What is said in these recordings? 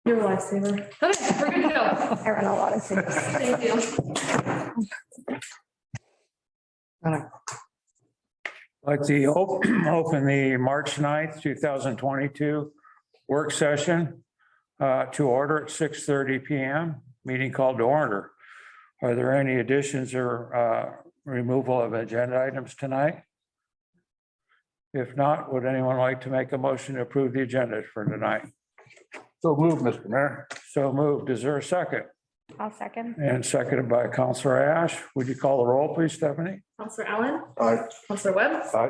You're a lifesaver. Okay, we're good to go. I run a lot of things. Thank you. I'd like to open the March 9th, 2022 work session to order at 6:30 PM. Meeting called to order. Are there any additions or removal of agenda items tonight? If not, would anyone like to make a motion to approve the agenda for tonight? So moved, Mr. Mayor. So moved. Is there a second? I'll second. And seconded by Counselor Ash. Would you call the roll, please, Stephanie? Counselor Allen, Aye. Counselor Webb, Aye.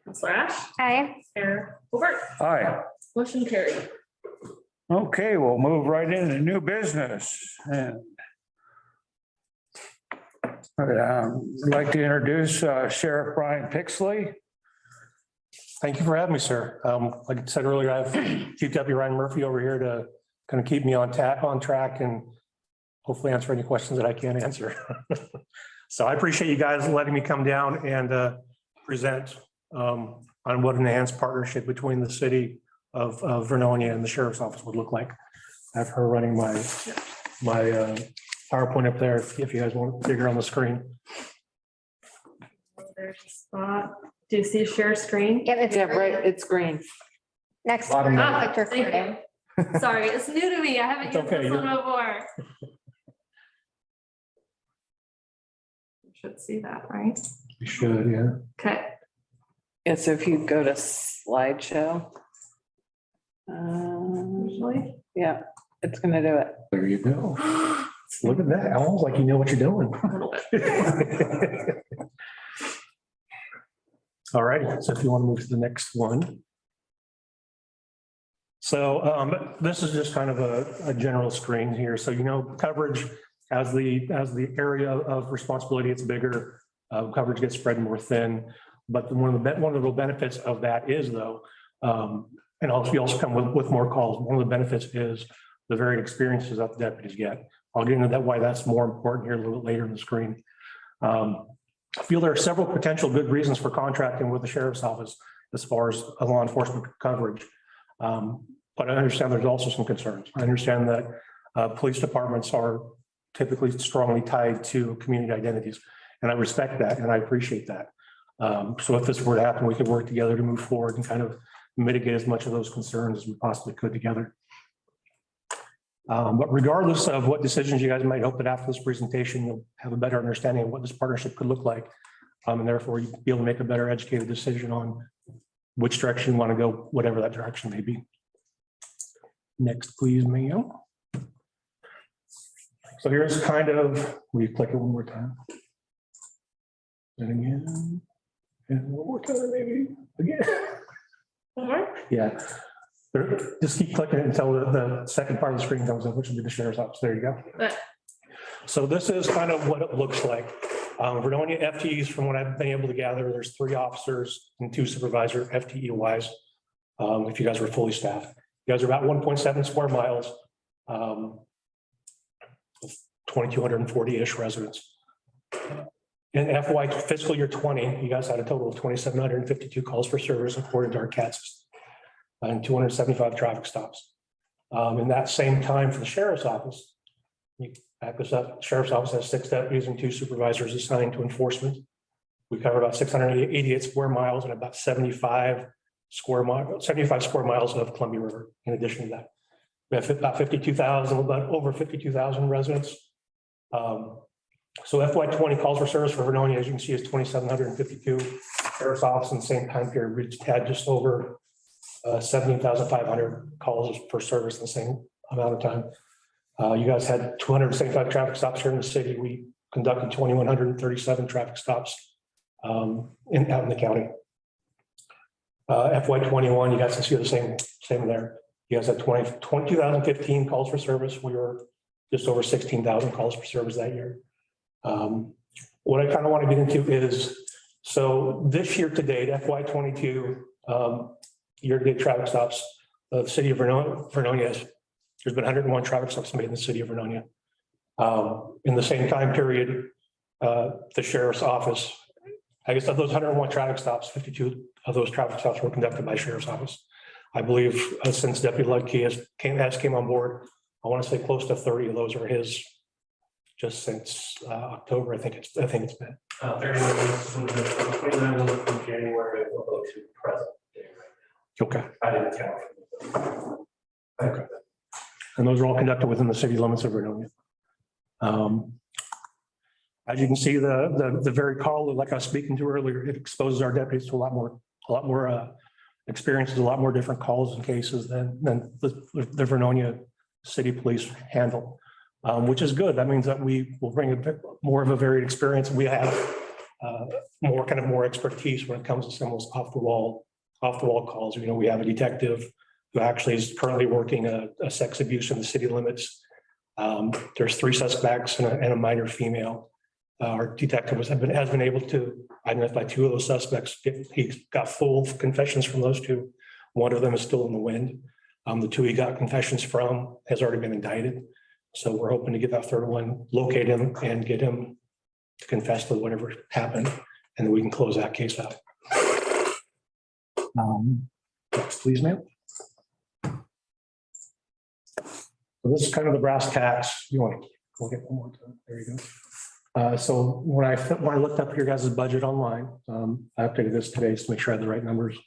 Counselor Ash, Aye. Mayor Hobart. Aye. Motion carried. Okay, we'll move right into new business. And I'd like to introduce Sheriff Brian Pixley. Thank you for having me, sir. Like I said earlier, I have Chief Deputy Ryan Murphy over here to kind of keep me on track and hopefully answer any questions that I can't answer. So I appreciate you guys letting me come down and present on what an enhanced partnership between the city of Vernonia and the sheriff's office would look like. I have her running my PowerPoint up there if you guys want to figure on the screen. There's a spot. Do you see share screen? Yeah, it's Right, it's green. next. Bottom Ah, picture thank frame. you. Sorry, it's new to me. I haven't It's used okay, this one you're- before. You should see that, right? You should, yeah. Okay. Yeah, so if you go to slideshow. Usually. Yeah, it's gonna do it. There you go. Look at that. Almost like you know what you're doing. A little bit. All right, so if you want to move to the next one. So this is just kind of a general screen here. So, you know, coverage as the area of responsibility gets bigger, coverage gets spread more thin. But one of the benefits of that is though, and also you also come with more calls. One of the benefits is the varied experiences that the deputies get. I'll get into that, why that's more important here a little bit later in the screen. I feel there are several potential good reasons for contracting with the sheriff's office as far as law enforcement coverage. But I understand there's also some concerns. I understand that police departments are typically strongly tied to community identities. And I respect that and I appreciate that. So if this were to happen, we could work together to move forward and kind of mitigate as much of those concerns as we possibly could together. But regardless of what decisions you guys might hope that after this presentation, you'll have a better understanding of what this partnership could look like. And therefore you'll be able to make a better educated decision on which direction you want to go, whatever that direction may be. Next, please, ma'am. So here's kind of, will you click it one more time? And again, and one more time, maybe again. Yeah. Just keep clicking it until the second part of the screen comes up, which will be the sheriff's office. There you go. So this is kind of what it looks like. Vernonia FTEs, from what I've been able to gather, there's 3 officers and 2 supervisor FTE wise. If you guys were fully staffed, you guys are about 1.7 square miles. 2,240-ish residents. In FY fiscal year 20, you guys had a total of 2,752 calls for service according to our CAT system and 275 traffic stops. In that same time for the sheriff's office, you back this up, sheriff's office has 6 deputies and 2 supervisors assigned to enforcement. We cover about 688 square miles and about 75 square miles of Columbia River. In addition to that, we have about 52,000, about over 52,000 residents. So FY20 calls for service for Vernonia, as you can see, is 2,752. Sheriff's office in the same time period reached had just over 17,500 calls per service in the same amount of time. You guys had 275 traffic stops here in the city. We conducted 2,137 traffic stops out in the county. FY21, you guys can see the same there. You guys had 2015 calls for service. We were just over 16,000 calls for service that year. What I kind of want to get into is, so this year to date, FY22, year-to-date traffic stops, the city of Vernonia, there's been 101 traffic stops made in the city of Vernonia. In the same time period, the sheriff's office, I guess of those 101 traffic stops, 52 of those traffic stops were conducted by sheriff's office. I believe since Deputy Ludke came on board, I want to say close to 30 of those are his. Just since October, I think it's been. 29 from January to present. Okay. I didn't count. Okay. And those are all conducted within the city limits of Vernonia. As you can see, the very call, like I was speaking to earlier, it exposes our deputies to a lot more experiences, a lot more different calls and cases than the Vernonia City Police handle, which is good. That means that we will bring a bit more of a varied experience. We have more expertise when it comes to some of those off the wall calls. You know, we have a detective who actually is currently working a sex abuse in the city limits. There's 3 suspects and a minor female. Our detective has been able to identify 2 of those suspects. He got full confessions from those 2. One of them is still in the wind. The 2 he got confessions from has already been indicted. So we're hoping to get that 3rd one, locate him and get him to confess to whatever happened, and then we can close that case out. Next, please, ma'am. So this is kind of the brass tacks. You want to, we'll get one more time. There you go. So when I looked up your guys' budget online, I updated this today to make sure I had the right numbers.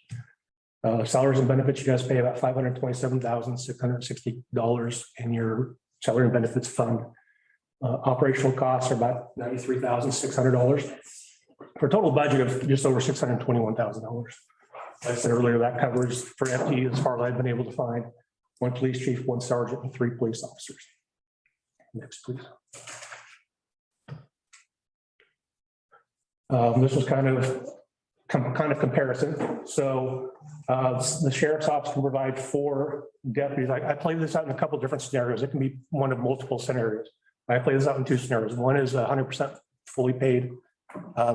Salaries and benefits, you guys pay about $527,660 in your salary and benefits fund. Operational costs are about $93,600 for a total budget of just over $621,000. Like I said earlier, that covers for FTE as far as I've been able to find 1 police chief, 1 sergeant, and 3 police officers. Next, please. This was kind of comparison. So the sheriff's office can provide 4 deputies. I played this out in a couple of different scenarios. It can be one of multiple scenarios. I play this out in 2 scenarios. One is 100% fully paid.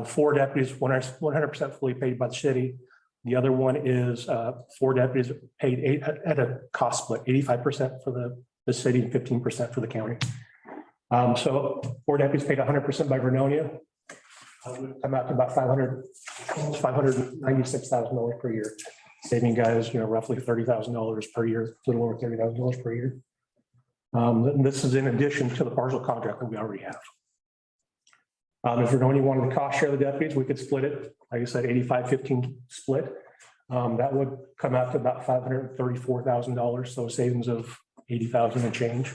4 deputies, 100% fully paid by the city. The other one is 4 deputies paid at a cost split, 85% for the city and 15% for the county. So 4 deputies paid 100% by Vernonia. Would come out to about $596,000 per year, saving guys, roughly $30,000 per year, a little over $30,000 per year. And this is in addition to the partial contract that we already have. If Vernonia wanted to cost share the deputies, we could split it. Like I said, 85-15 split. That would come out to about $534,000, so savings of $80,000 and change,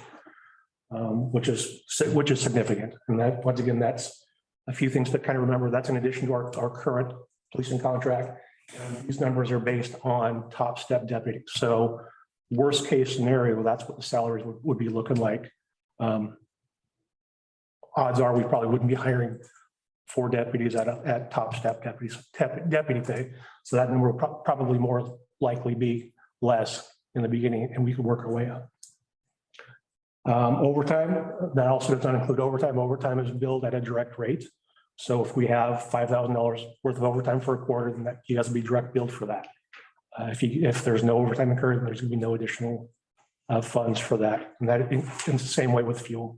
which is significant. And that, once again, that's a few things to kind of remember. That's in addition to our current policing contract. And these numbers are based on top step deputies. So worst case scenario, that's what the salaries would be looking like. Odds are we probably wouldn't be hiring 4 deputies at top step deputy pay. So that number will probably more likely be less in the beginning, and we could work our way up. Overtime, that also does not include overtime. Overtime is billed at a direct rate. So if we have $5,000 worth of overtime for a quarter, then that you guys will be direct billed for that. If there's no overtime incurred, there's going to be no additional funds for that. And that in the same way with fuel.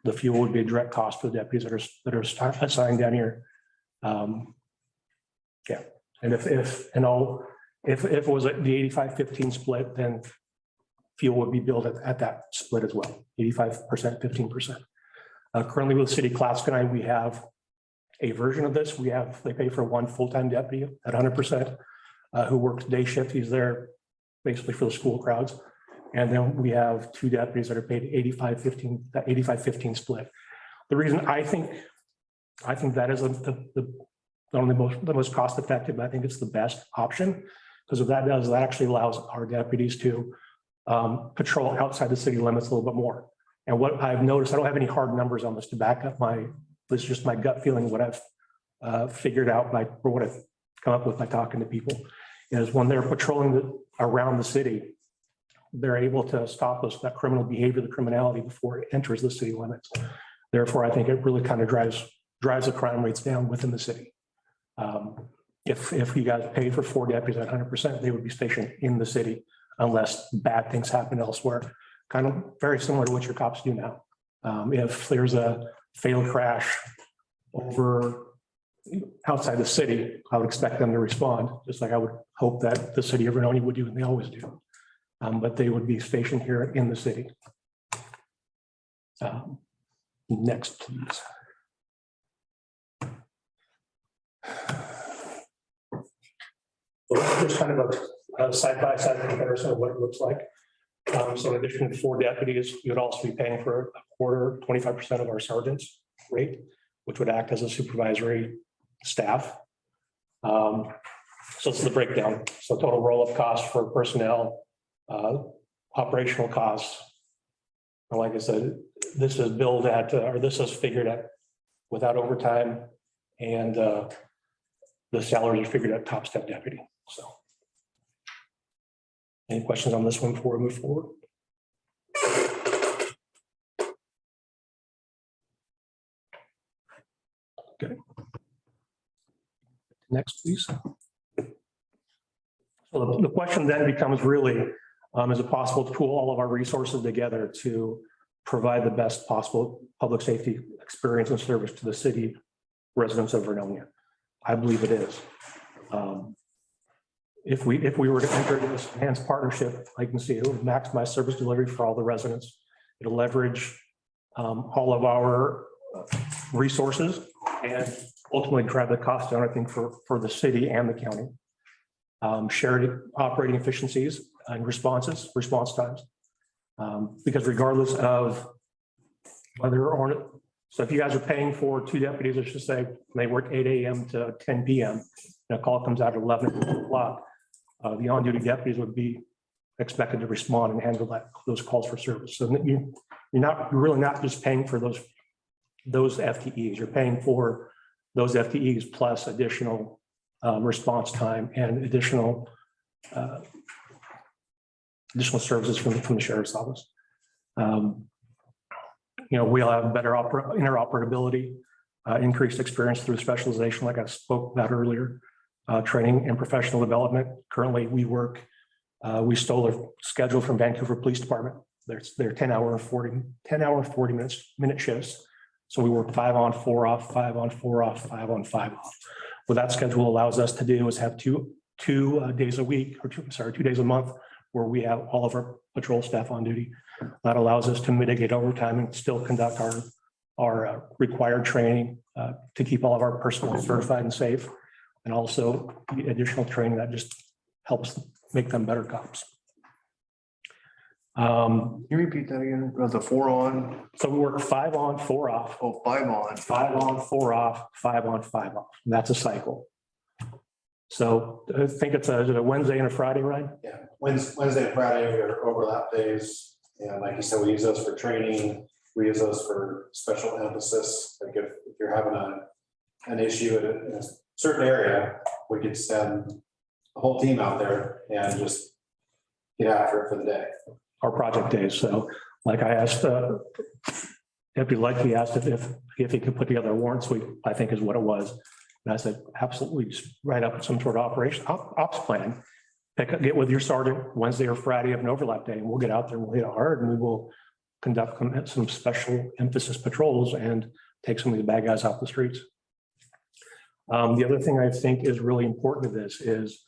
The fuel would be a direct cost for the deputies that are assigned down here. Yeah, and if it was the 85-15 split, then fuel would be billed at that split as well, 85%, 15%. Currently with City Class 9, we have a version of this. They pay for 1 full-time deputy at 100% who works day shift. He's there basically for the school crowds. And then we have 2 deputies that are paid 85-15, that 85-15 split. The reason I think that is the most cost effective, I think it's the best option, because what that does, that actually allows our deputies to patrol outside the city limits a little bit more. And what I've noticed, I don't have any hard numbers on this to back up this is just my gut feeling, what I've figured out or what I've come up with by talking to people, is when they're patrolling around the city, they're able to stop that criminal behavior, the criminality before it enters the city limits. Therefore, I think it really kind of drives the crime rates down within the city. If you guys paid for 4 deputies at 100%, they would be stationed in the city unless bad things happen elsewhere. Kind of very similar to what your cops do now. If there's a fatal crash over outside the city, I would expect them to respond, just like I would hope that the city of Vernonia would do, and they always do. But they would be stationed here in the city. Next, please. Just kind of a side-by-side comparison of what it looks like. So in addition to 4 deputies, you would also be paying for a quarter, 25% of our sergeant's rate, which would act as a supervisory staff. So it's the breakdown. So total roll-up cost for personnel, operational costs. And like I said, this is billed at, or this is figured at without overtime, and the salaries are figured at top step deputy. So any questions on this one before we move forward? Okay. Next, please. So the question then becomes really, is it possible to pool all of our resources together to provide the best possible public safety experience and service to the city residents of Vernonia? I believe it is. If we were to enter into this enhanced partnership, I can see it would maximize service delivery for all the residents. It'll leverage all of our resources and ultimately drive the cost down, I think, for the city and the county. Shared operating efficiencies and response times. Because regardless of whether or, so if you guys are paying for 2 deputies, let's just say they work 8 a.m. to 10 p.m. and a call comes out at 11 o'clock, the on-duty deputies would be expected to respond and handle those calls for service. So you're really not just paying for those FTEs. You're paying for those FTEs plus additional response time and additional services from the sheriff's office. We'll have better interoperability, increased experience through specialization, like I spoke about earlier, training and professional development. Currently, we stole a schedule from Vancouver Police Department. They're 10-hour, 40-minute shifts. So we work 5 on, 4 off, 5 on, 4 off, 5 on, 5 off. What that schedule allows us to do is have two days a week, or 2 days a month, where we have all of our patrol staff on duty. That allows us to mitigate overtime and still conduct our required training to keep all of our personnel certified and safe. And also the additional training that just helps make them better cops. Can you repeat that again? The 4 on? So we work 5 on, 4 off. Oh, 5 on. 5 on, 4 off, 5 on, 5 off. And that's a cycle. So I think it's a Wednesday and a Friday, right? Yeah, Wednesday and Friday are overlap days. And like you said, we use those for training. We use those for special emphasis. Like if you're having an issue in a certain area, we could send a whole team out there and just get after it for the day. Our project days. So like I asked, Deputy Likely asked if he could put together a warrant sweep, I think is what it was. And I said, absolutely, just write up some sort of ops plan. Get with your sergeant Wednesday or Friday of an overlap day, and we'll get out there and we'll hit it hard, and we will conduct some special emphasis patrols and take some of these bad guys off the streets. The other thing I think is really important to this is,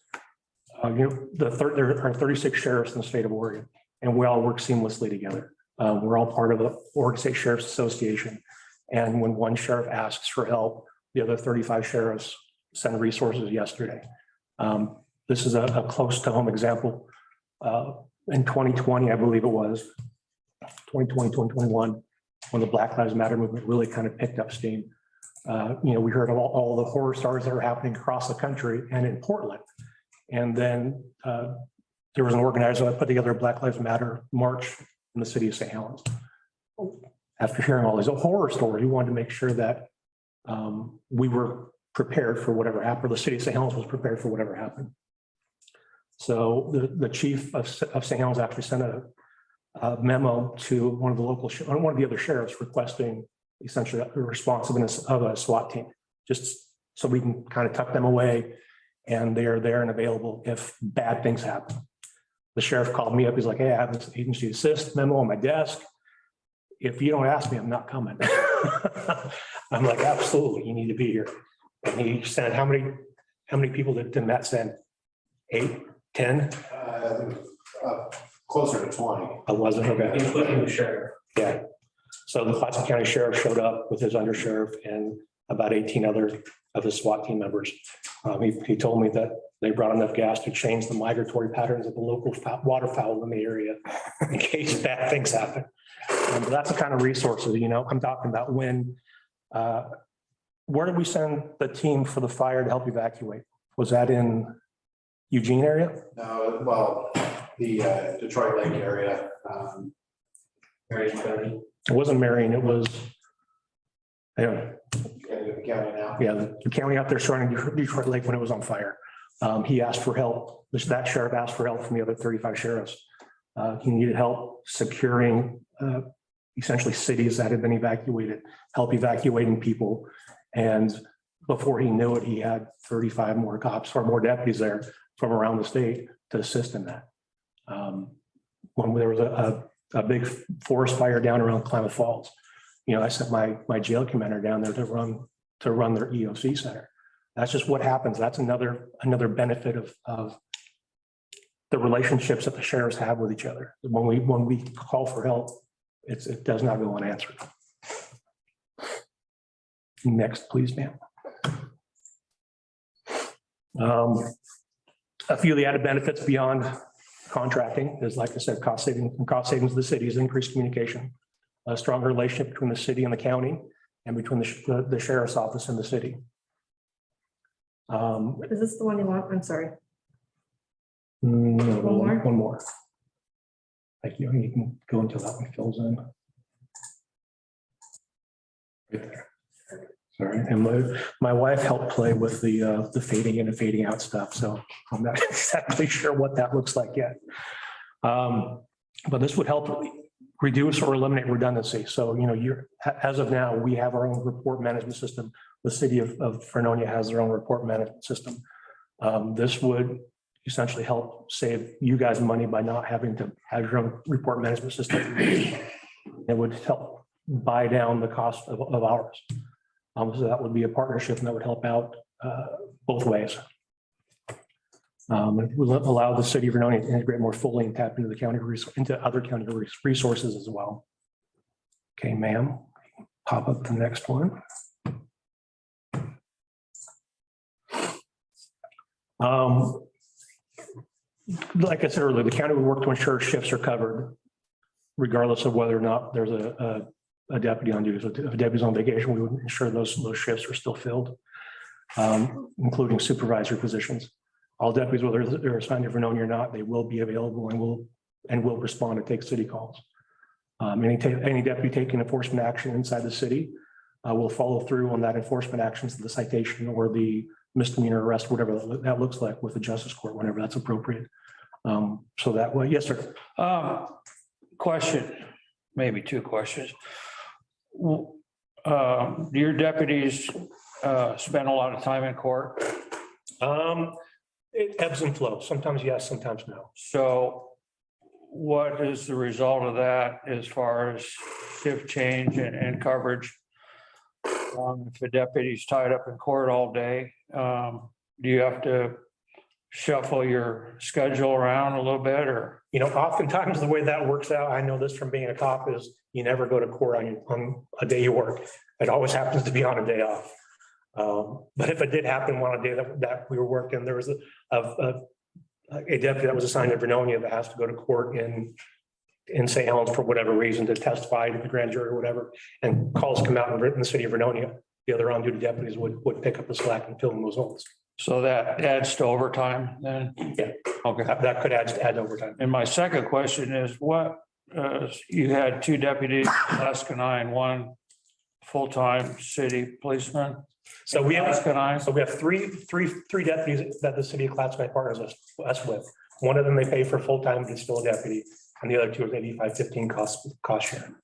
there are 36 sheriffs in the state of Oregon, and we all work seamlssly together. We're all part of the Oregon State Sheriff's Association. And when one sheriff asks for help, the other 35 sheriffs send resources yesterday. This is a close to home example. In 2020, I believe it was 2020, 2021, when the Black Lives Matter movement really kind of picked up steam. We heard of all the horror stories that are happening across the country and in Portland. And then there was an organizer that put together a Black Lives Matter march in the city of St. Helens. After hearing all these horror stories, we wanted to make sure that we were prepared for whatever happened. The city of St. Helens was prepared for whatever happened. So the chief of St. Helens actually sent a memo to one of the other sheriffs requesting essentially the responsiveness of a SWAT team, just so we can kind of tuck them away and they are there and available if bad things happen. The sheriff called me up. He's like, hey, I have this agency assist memo on my desk. If you don't ask me, I'm not coming. I'm like, absolutely, you need to be here. And he sent, how many people did Matt send? 8, 10? Closer to 20. I wasn't, okay. Including the sheriff. Yeah. So the Clatsop County Sheriff showed up with his undersheriff and about 18 other of his SWAT team members. He told me that they brought enough gas to change the migratory patterns of the local waterfowl in the area in case bad things happen. But that's the kind of resources, I'm talking about when, where did we send the team for the fire to help evacuate? Was that in Eugene area? No, well, the Detroit Lake area. Marion County. It wasn't Marion, it was, The county now. yeah, the county out there surrounding Detroit Lake when it was on fire. He asked for help. That sheriff asked for help from the other 35 sheriffs. He needed help securing essentially cities that had been evacuated, help evacuating people. And before he knew it, he had 35 more cops or more deputies there from around the state to assist in that. When there was a big forest fire down around Klamath Falls, I sent my jail commander down there to run their EOC center. That's just what happens. That's another benefit of the relationships that the sheriffs have with each other. When we call for help, it does not go unanswered. Next, please, ma'am. A few of the added benefits beyond contracting is, like I said, cost savings to the cities, increased communication, a stronger relationship between the city and the county and between the sheriff's office and the city. Is this the one you want? I'm sorry. No, One more? One more. Thank you. You can go until that one fills in. Right there. Sorry, and my wife helped play with the fading in and fading out stuff, so I'm not exactly sure what that looks like yet. But this would help reduce or eliminate redundancy. So, as of now, we have our own report management system. The city of Vernonia has their own report management system. This would essentially help save you guys money by not having to have your own report management system. It would help buy down the cost of ours. So that would be a partnership and that would help out both ways. It would allow the city of Vernonia to integrate more fully and tap into the county into other county resources as well. Okay, ma'am, pop up the next one. Like I said earlier, the county would work to ensure shifts are covered, regardless of whether or not there's a deputy on duty. So if a deputy's on vacation, we would ensure those shifts are still filled, including supervisory positions. All deputies, whether they're assigned to Vernonia or not, they will be available and will respond to take city calls. Any deputy taking enforcement action inside the city will follow through on that enforcement actions, the citation or the misdemeanor arrest, whatever that looks like with the justice court, whenever that's appropriate. So that way, yes, sir. Question, maybe two questions. Do your deputies spend a lot of time in court? It ebbs and flows. Sometimes yes, sometimes no. So what is the result of that as far as shift change and coverage? If a deputy's tied up in court all day, do you have to shuffle your schedule around a little bit, or? Oftentimes the way that works out, I know this from being a cop, is you never go to court on a day you work. It always happens to be on a day off. But if it did happen on a day that we were working, there was a deputy that was assigned to Vernonia that has to go to court in St. Helens for whatever reason to testify to the grand jury or whatever, and calls come out in the city of Vernonia. The other on-duty deputies would pick up the slack and fill in those holes. So that adds to overtime then? Yeah. Okay. That could add overtime. And my second question is you had two deputies, Alaska 9, one full-time city policeman. So we have Alaska 9. three deputies that the city of Clatsop partners us with. One of them they pay for full-time, but it's still a deputy, and the other two is 85/15 cost share.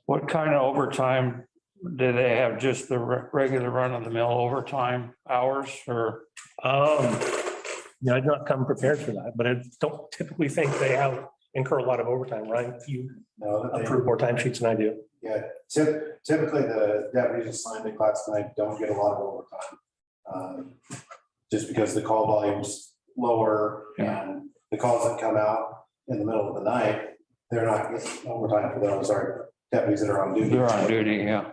What kind of overtime do they have? Just the regular run-of-the-mill overtime hours, or? I'd not come prepared for that, but I don't typically think they incur a lot of overtime, right? You approve more timesheets than I do. Yeah, typically the deputies assigned to class tonight don't get a lot of overtime. Just because the call volume's lower and the calls that come out in the middle of the night, they're not getting overtime for those, our deputies that are on duty. They're on duty, yeah.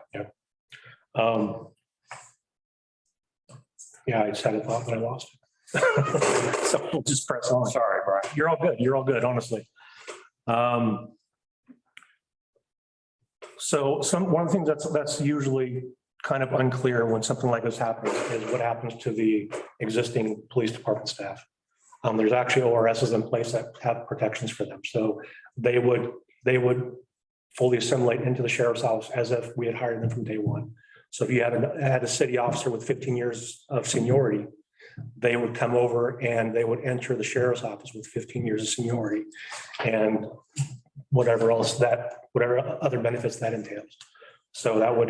Yeah, I just had a thought, but I lost it. So we'll just press on. Sorry, Brian. You're all good. You're all good, honestly. So one of the things that's usually kind of unclear when something like this happens is what happens to the existing police department staff. There's actually ORSs in place that have protections for them. So they would fully assimilate into the sheriff's office as if we had hired them from day one. So if you had a city officer with 15 years of seniority, they would come over and they would enter the sheriff's office with 15 years of seniority and whatever other benefits that entails. So that would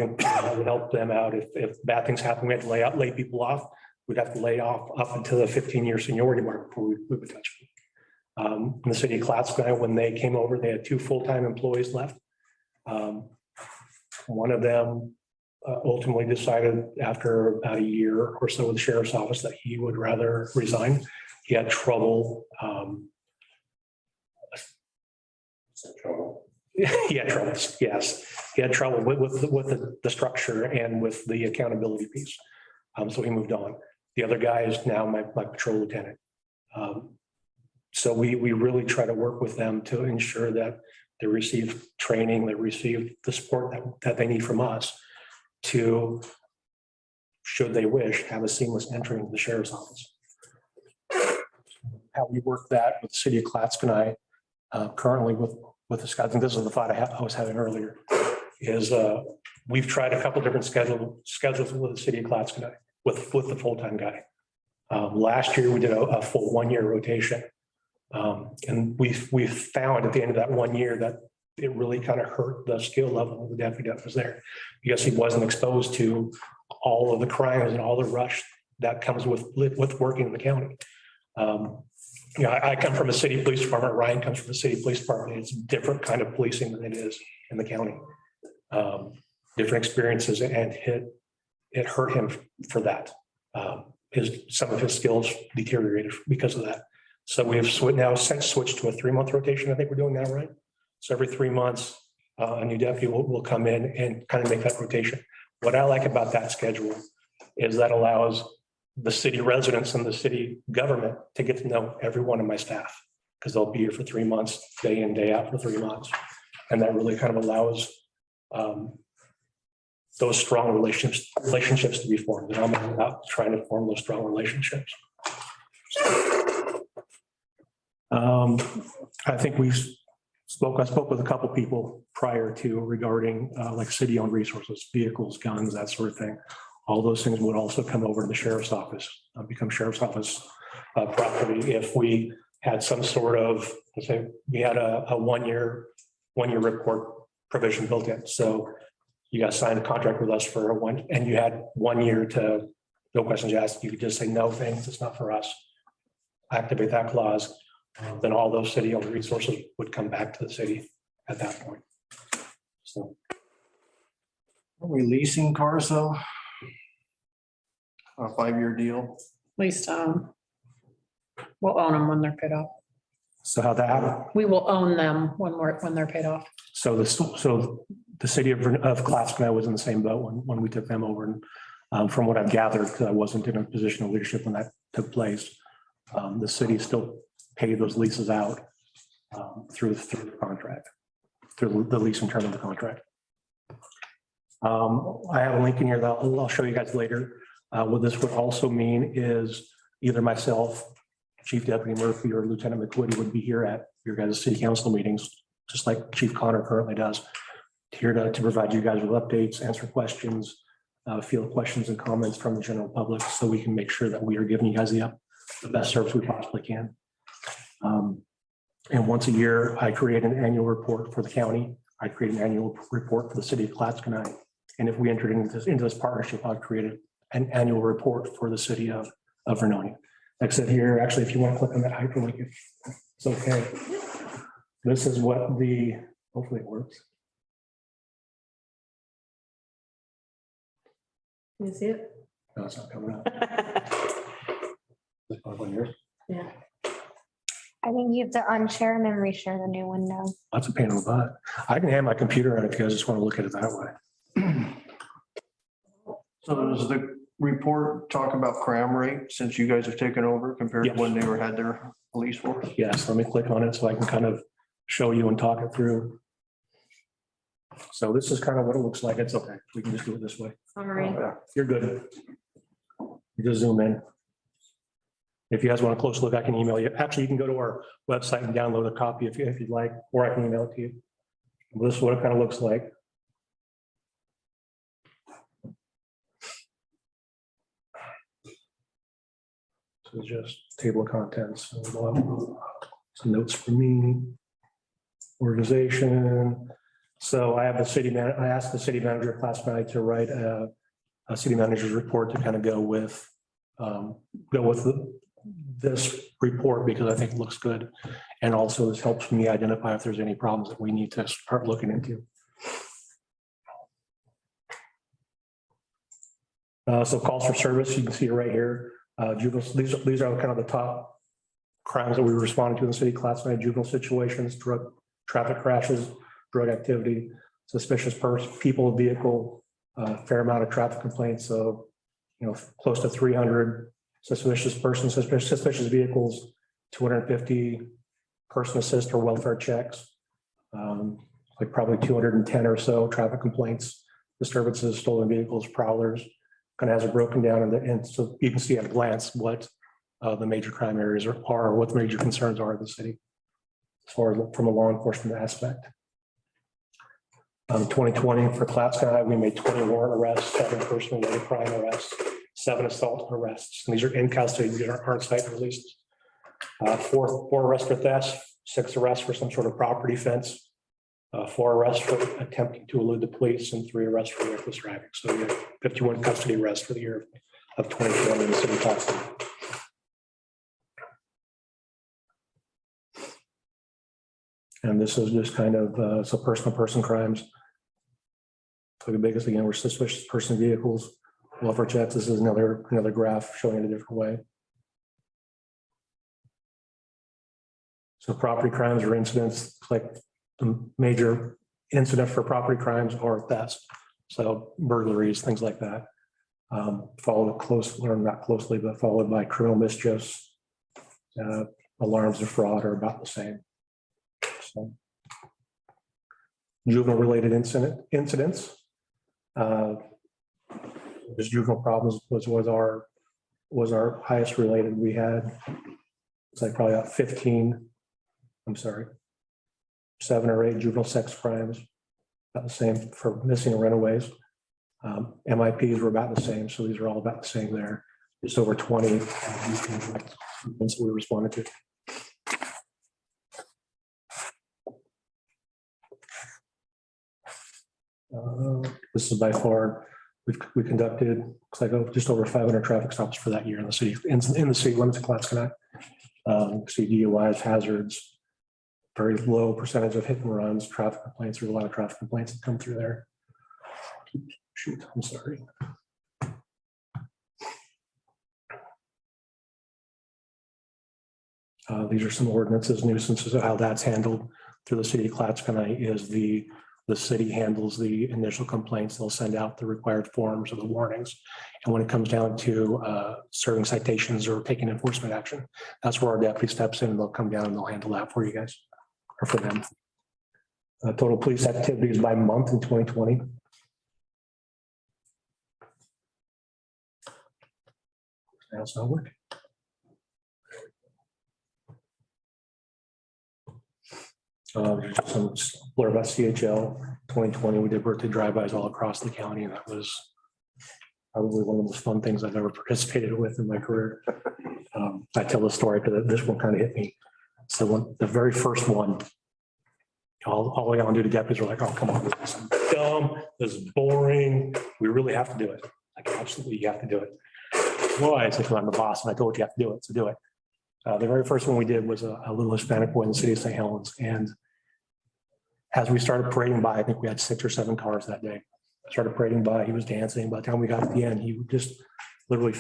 help them out. If bad things happen, we have to lay people off. We'd have to lay off up until the 15-year seniority mark before we would touch them. In the city of Clatsville, when they came over, they had 2 full-time employees left. One of them ultimately decided after about a year or so with the sheriff's office that he would rather resign. He had trouble. He had trouble, yes. He had trouble with the structure and with the accountability piece. So he moved on. The other guy is now my patrol lieutenant. So we really try to work with them to ensure that they receive training, they receive the support that they need from us to, should they wish, have a seamless entry into the sheriff's office. How we work that with the city of Clatsville, currently with the Scouts, and this is the thought I was having earlier, is we've tried a couple different schedules with the city of Clatsville with the full-time guy. Last year, we did a full 1-year rotation. And we found at the end of that 1 year that it really kind of hurt the skill level of the deputy that was there, because he wasn't exposed to all of the crimes and all the rush that comes with working in the county. I come from a city police department. Ryan comes from a city police department. It's a different kind of policing than it is in the county. Different experiences, and it hurt him for that. Some of his skills deteriorated because of that. So we have since switched to a 3-month rotation. I think we're doing that, right? So every 3 months, a new deputy will come in and kind of make that rotation. What I like about that schedule is that allows the city residents and the city government to get to know every one of my staff, because they'll be here for 3 months, day in, day out for 3 months. And that really kind of allows those strong relationships to be formed. And I'm about trying to form those strong relationships. I think I spoke with a couple people prior to regarding like city-owned resources, vehicles, guns, that sort of thing. All those things would also come over to the sheriff's office, become sheriff's office property. If we had some sort of, let's say we had a 1-year report provision built in. So you guys signed a contract with us for and you had 1 year to, no questions asked. You could just say, no, thanks, it's not for us. Activate that clause. Then all those city-owned resources would come back to the city at that point. So. Are we leasing cars though? A 5-year deal? At least, we'll own them when they're paid off. So how that happened? We will own them when they're paid off. So the city of Clatsville was in the same boat when we took them over. And from what I've gathered, because I wasn't in a position of leadership when that took place, the city still paid those leases out through the contract, through the lease and term of the contract. I have a link in here that I'll show you guys later. What this would also mean is either myself, Chief Deputy Murphy, or Lieutenant McQuitty would be here at your guys' city council meetings, just like Chief Connor currently does, here to provide you guys with updates, answer questions, field questions and comments from the general public, so we can make sure that we are giving you guys the best service we possibly can. And once a year, I create an annual report for the county. I create an annual report for the city of Clatsville. And if we entered into this partnership, I've created an annual report for the city of Vernonia. Like I said here, actually, if you want to click on that hyperlink, it's okay. This is what hopefully it works. Can you see it? No, it's not coming up. Is it on yours? I think you have to unshare and then reshare the new window. That's a pain in the butt. I can hand my computer out if you guys just want to look at it that way. So does the report talk about crime rate since you guys have taken over compared to Yes. when they had their police force? Yes, let me click on it so I can kind of show you and talk it through. So this is kind of what it looks like. It's okay. We can just do it this way. Summary. You're good. You just zoom in. If you guys want a close look, I can email you. Actually, you can go to our website and download a copy if you'd like, or I can email it to you. This is what it kind of looks like. So just table of contents. Some notes for me. Organization. So I have the city man, I asked the city manager last night to write a city manager's report to kind of go with this report because I think it looks good. And also this helps me identify if there's any problems that we need to start looking into. So calls for service, you can see it right here. Juveniles, these are kind of the top crimes that we responded to in the city: classified juvenile situations, traffic crashes, drug activity, suspicious people, vehicle, fair amount of traffic complaints. So, close to 300 suspicious persons, suspicious vehicles, 250 person assist or welfare checks, like probably 210 or so traffic complaints, disturbances, stolen vehicles, prowlers. Kind of has it broken down and so you can see at a glance what the major crime areas are, what the major concerns are in the city as far as from a law enforcement aspect. 2020 for Clatskai, we made 20 warrant arrests, 7 personal related crime arrests, 7 assault arrests. And these are in custody, these aren't site releases. 4 arrests for theft, 6 arrests for some sort of property offense, 4 arrests for attempting to elude the police, and 3 arrests for reckless driving. So we have 51 custody arrests for the year of 2020 in the city of Clatskai. And this is just kind of so person crimes. So the biggest, again, were suspicious person vehicles, welfare checks. This is another graph showing it a different way. So property crimes or incidents, like the major incident for property crimes or thefts. So burglaries, things like that. Followed closely, or not closely, but followed by criminal mischiefs. Alarms of fraud are about the same. So, juvenile related incidents. This juvenile problems was our highest related. We had, it's like probably about 7 or 8 juvenile sex crimes, about the same for missing and runaways. MIPs were about the same, so these are all about the same there. Just over 20 incidents we responded to. This is by far, we conducted, looks like just over 500 traffic stops for that year in the city, in the city limits of Clatskai. See DUIs, hazards, very low percentage of hit and runs, traffic complaints. There's a lot of traffic complaints that come through there. Shoot, I'm sorry. These are some ordinances, nuisances, how that's handled through the city of Clatskai is the city handles the initial complaints. They'll send out the required forms or the warnings. And when it comes down to serving citations or taking enforcement action, that's where our deputy steps in and they'll come down and they'll handle that for you guys or for them. Total police activities by month in 2020. Now it's not working. Just some blurb about CHL 2020. We did birthday drive-bys all across the county, and that was probably one of the most fun things I've ever participated with in my career. I tell the story because this one kind of hit me. So the very first one, all we got to do to deputies were like, "Oh, come on, this is dumb. This is boring. We really have to do it." Like, absolutely, you have to do it. Why? It's like, I'm the boss, and I told you have to do it, so do it. The very first one we did was a little Hispanic boy in the city of St. Helens. And as we started parading by, I think we had 6 or 7 cars that day. Started parading by, he was dancing. By the time we got to the end, he just literally,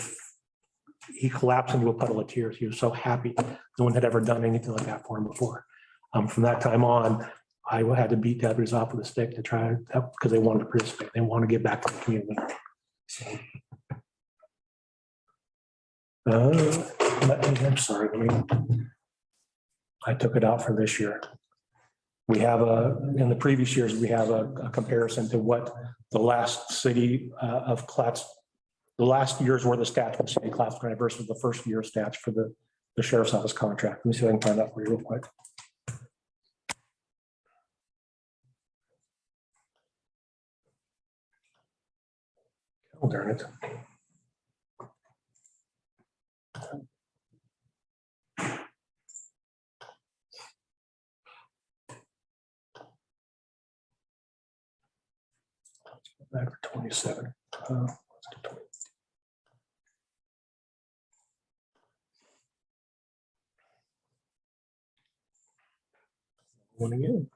he collapsed into a puddle of tears. He was so happy. No one had ever done anything like that for him before. From that time on, I had to beat deputies off with a stick to try to help because they wanted to participate. They want to get back to the community. So, I'm sorry. I took it out for this year. We have in the previous years, we have a comparison to what the last city of Clatts, the last year's worth of stats from City Clatts versus the first year stats for the sheriff's office contract. Let me see if I can find that for you real quick. Oh, darn it. Back for 27. Let's do 20. One again.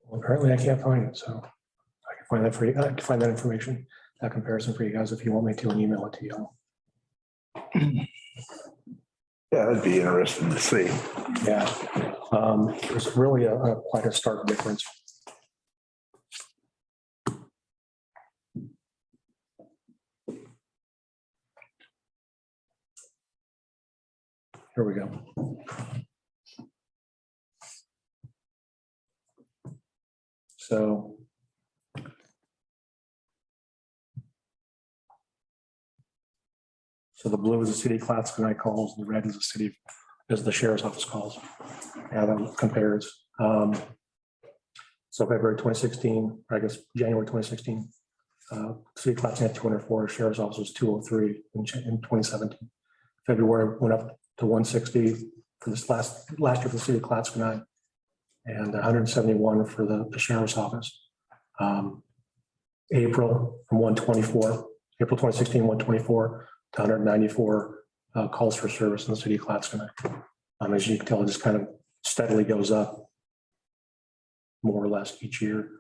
Well, apparently I can't find it, so I can find that for you. I can find that information, that comparison for you guys if you want me to, and email it to you. Yeah, that'd be interesting to see. Yeah, there's really quite a stark difference. Here we go. So the blue is the city Clatts calls, the red is the sheriff's office calls. Yeah, that compares. So February 2016, I guess January 2016, city Clatts had 204, sheriff's office was 203 in 2017. February went up to 160 for this last year for the city of Clatts and 171 for the sheriff's office. April from 124, April 2016, 124 to 194 calls for service in the city of Clatts. As you can tell, it just kind of steadily goes up more or less each year.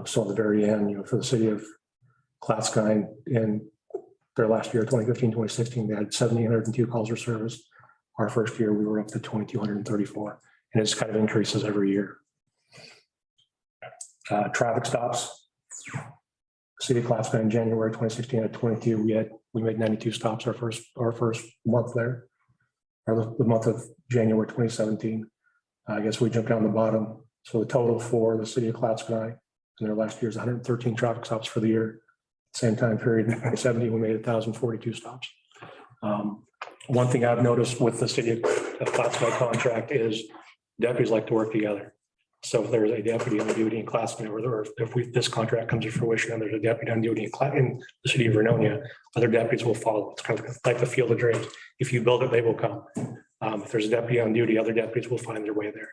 So at the very end, for the city of Clatts in their last year, 2015, 2016, they had 1,702 calls for service. Our first year, we were up to 2,234, and it's kind of increases every year. Traffic stops. City of Clatts in January 2016 at 22, we made 92 stops our first month there, or the month of January 2017. I guess we jumped down the bottom. So the total for the city of Clatts in their last year is 113 traffic stops for the year. Same time period in 2017, we made 1,042 stops. One thing I've noticed with the city of Clatts contract is deputies like to work together. So if there's a deputy on duty in Clatts, or if this contract comes to fruition and there's a deputy on duty in the city of Vernonia, other deputies will follow. It's kind of like the field of dreams. If you build it, they will come. If there's a deputy on duty, other deputies will find their way there.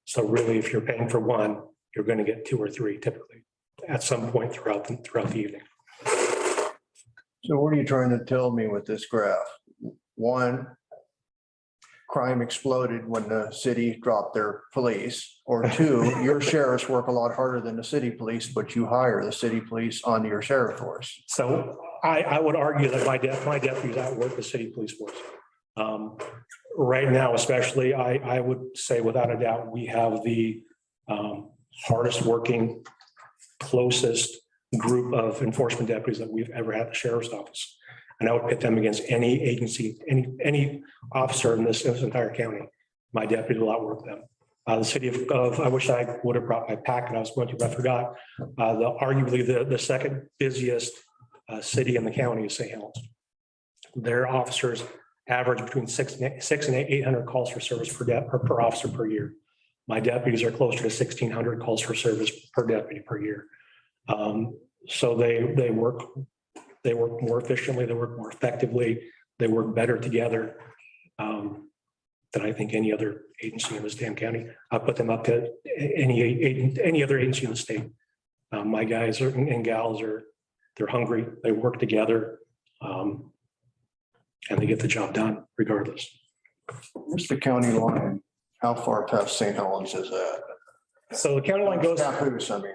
So really, if you're paying for one, you're going to get two or three typically at some point throughout the evening. So what are you trying to tell me with this graph? One, crime exploded when the city dropped their police, or two, your sheriffs work a lot harder than the city police, but you hire the city police onto your sheriff force. So I would argue that my deputies outwork the city police force. Right now, especially, I would say without a doubt, we have the hardest working, closest group of enforcement deputies that we've ever had at the sheriff's office. And I would pit them against any agency, any officer in this entire county. My deputies will outwork them. The city of I wish I would have brought my packet. I was going to, but I forgot. Arguably the second busiest city in the county is St. Helens. Their officers average between 600 and 800 calls for service per officer per year. My deputies are closer to 1,600 calls for service per deputy per year. So they work more efficiently, they work more effectively, they work better together. than I think any other agency in this damn county. I put them up to any other agency in the state. My guys and gals they're hungry, they work together, and they get the job done regardless. Where's the county line? How far past St. Helens is that? So the county line goes, Scappoose, I mean.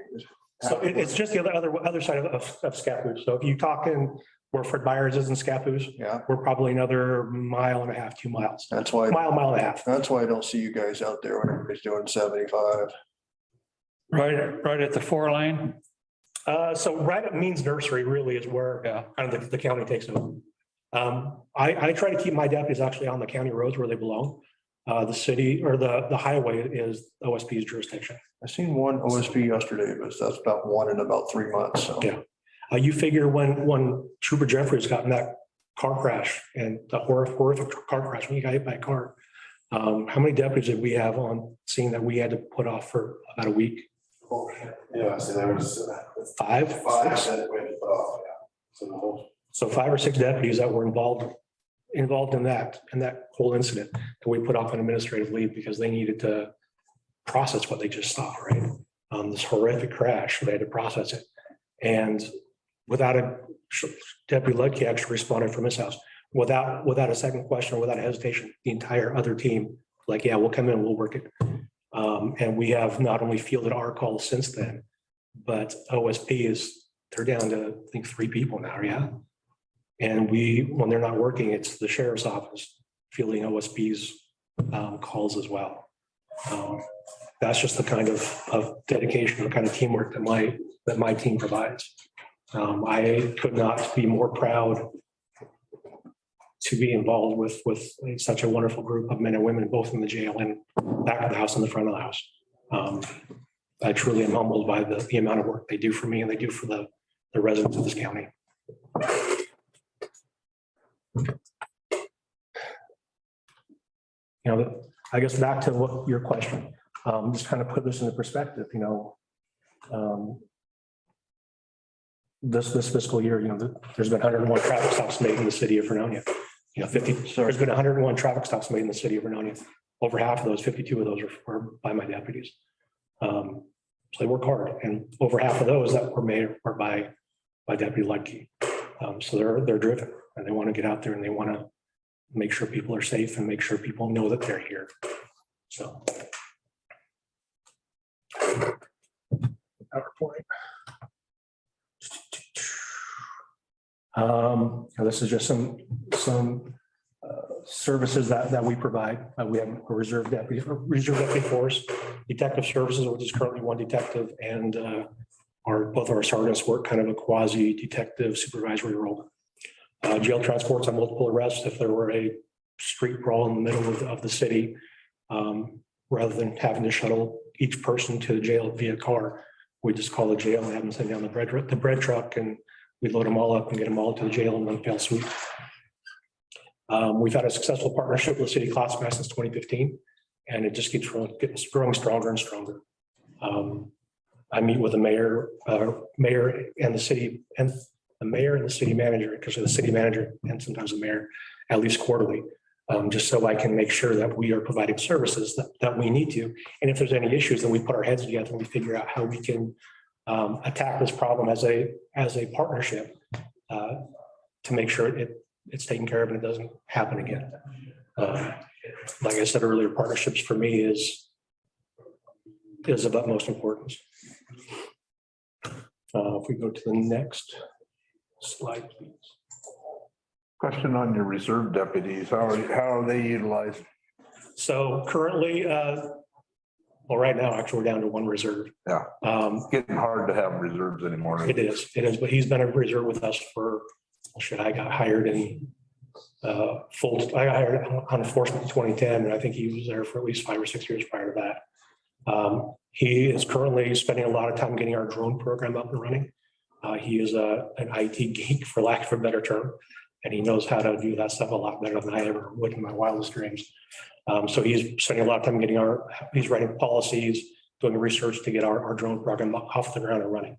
so it's just the other side of Scappoose. So if you talk in where Fred Byers is in Scappoose, Yeah, we're probably another 1.5 miles, 2 miles, that's why, mile and a half. that's why I don't see you guys out there when everybody's doing 75. Right at the 4 lane. So right at Means Nursery really is where Yeah. kind of the county takes over. I try to keep my deputies actually on the county roads where they belong. The city or the highway is OSP's jurisdiction. I seen one OSP yesterday, but that's about one in about 3 months, so. Yeah. You figure when Trooper Jeffries got in that car crash and the horrific car crash, when he got hit by a car, how many deputies did we have on scene that we had to put off for about a week? Yeah, so there was Five? five Six? that went off, yeah. So the whole, So 5 or 6 deputies that were involved in that whole incident that we put off on administrative leave because they needed to process what they just saw, right? This horrific crash, they had to process it. And without Deputy Ludke actually responded from his house without a second question or without a hesitation, the entire other team, like, yeah, we'll come in, we'll work it. And we have not only fielded our calls since then, but OSP they're down to, I think, 3 people now, yeah. And when they're not working, it's the sheriff's office fielding OSP's calls as well. That's just the kind of dedication, the kind of teamwork that my team provides. I could not be more proud to be involved with such a wonderful group of men and women, both in the jail and back of the house and the front of the house. I truly am humbled by the amount of work they do for me and they do for the residents of this county. You know, I guess back to what your question, just kind of put this into perspective, you know. This fiscal year, you know, there's been 101 traffic stops made in the city of Vernonia. You know, there's been 101 traffic stops made in the city of Vernonia. Over half of those, 52 of those are by my deputies. So they work hard, and over half of those that were made are by Deputy Ludke. So they're driven and they want to get out there and they want to make sure people are safe and make sure people know that they're here. So. PowerPoint. This is just some services that we provide. We have a reserve deputy force, detective services, which is currently 1 detective, and both our sergeants work kind of a quasi detective supervisory role. Jail transports on multiple arrests. If there were a street brawl in the middle of the city, rather than having to shuttle each person to the jail via car, we just call the jail and have them send down the bread truck, and we load them all up and get them all to the jail in one fell swoop. We've had a successful partnership with City Classmaster since 2015, and it just keeps growing stronger and stronger. I meet with the mayor and the city manager, because of the city manager and sometimes the mayor, at least quarterly, just so I can make sure that we are providing services that we need to. And if there's any issues, then we put our heads together and we figure out how we can attack this problem as a partnership to make sure it's taken care of and it doesn't happen again. Like I said earlier, partnerships for me is of utmost importance. If we go to the next slide, please. Question on your reserve deputies. How are they utilized? So currently, right now, actually, we're down to 1 reserve. Yeah. It's getting hard to have reserves anymore. It is, but he's been a reserve with us for, I got hired I got hired on enforcement in 2010, and I think he was there for at least 5 or 6 years prior to that. He is currently spending a lot of time getting our drone program up and running. He is an IT geek, for lack of a better term, and he knows how to do that stuff a lot better than I ever would in my wildest dreams. So he's spending a lot of time he's writing policies, doing research to get our drone program off the ground and running.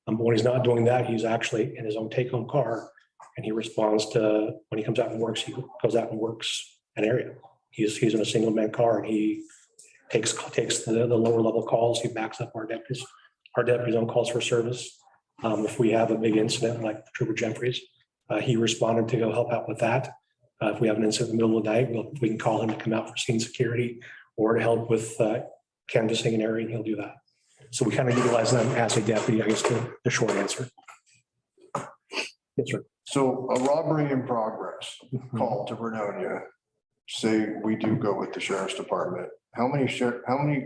But when he's not doing that, he's actually in his own take-home car, and he responds to, when he comes out and works, he goes out and works an area. He's in a single man car and he takes the lower level calls. He backs up our deputies. Our deputies on calls for service. If we have a big incident like Trooper Jeffries, he responded to go help out with that. If we have an incident in the middle of the night, we can call him to come out for scene security or to help with canvassing an area, and he'll do that. So we kind of utilize them as a deputy, I guess, the short answer. Yes, sir. So a robbery in progress call to Vernonia. Say we do go with the sheriff's department. How many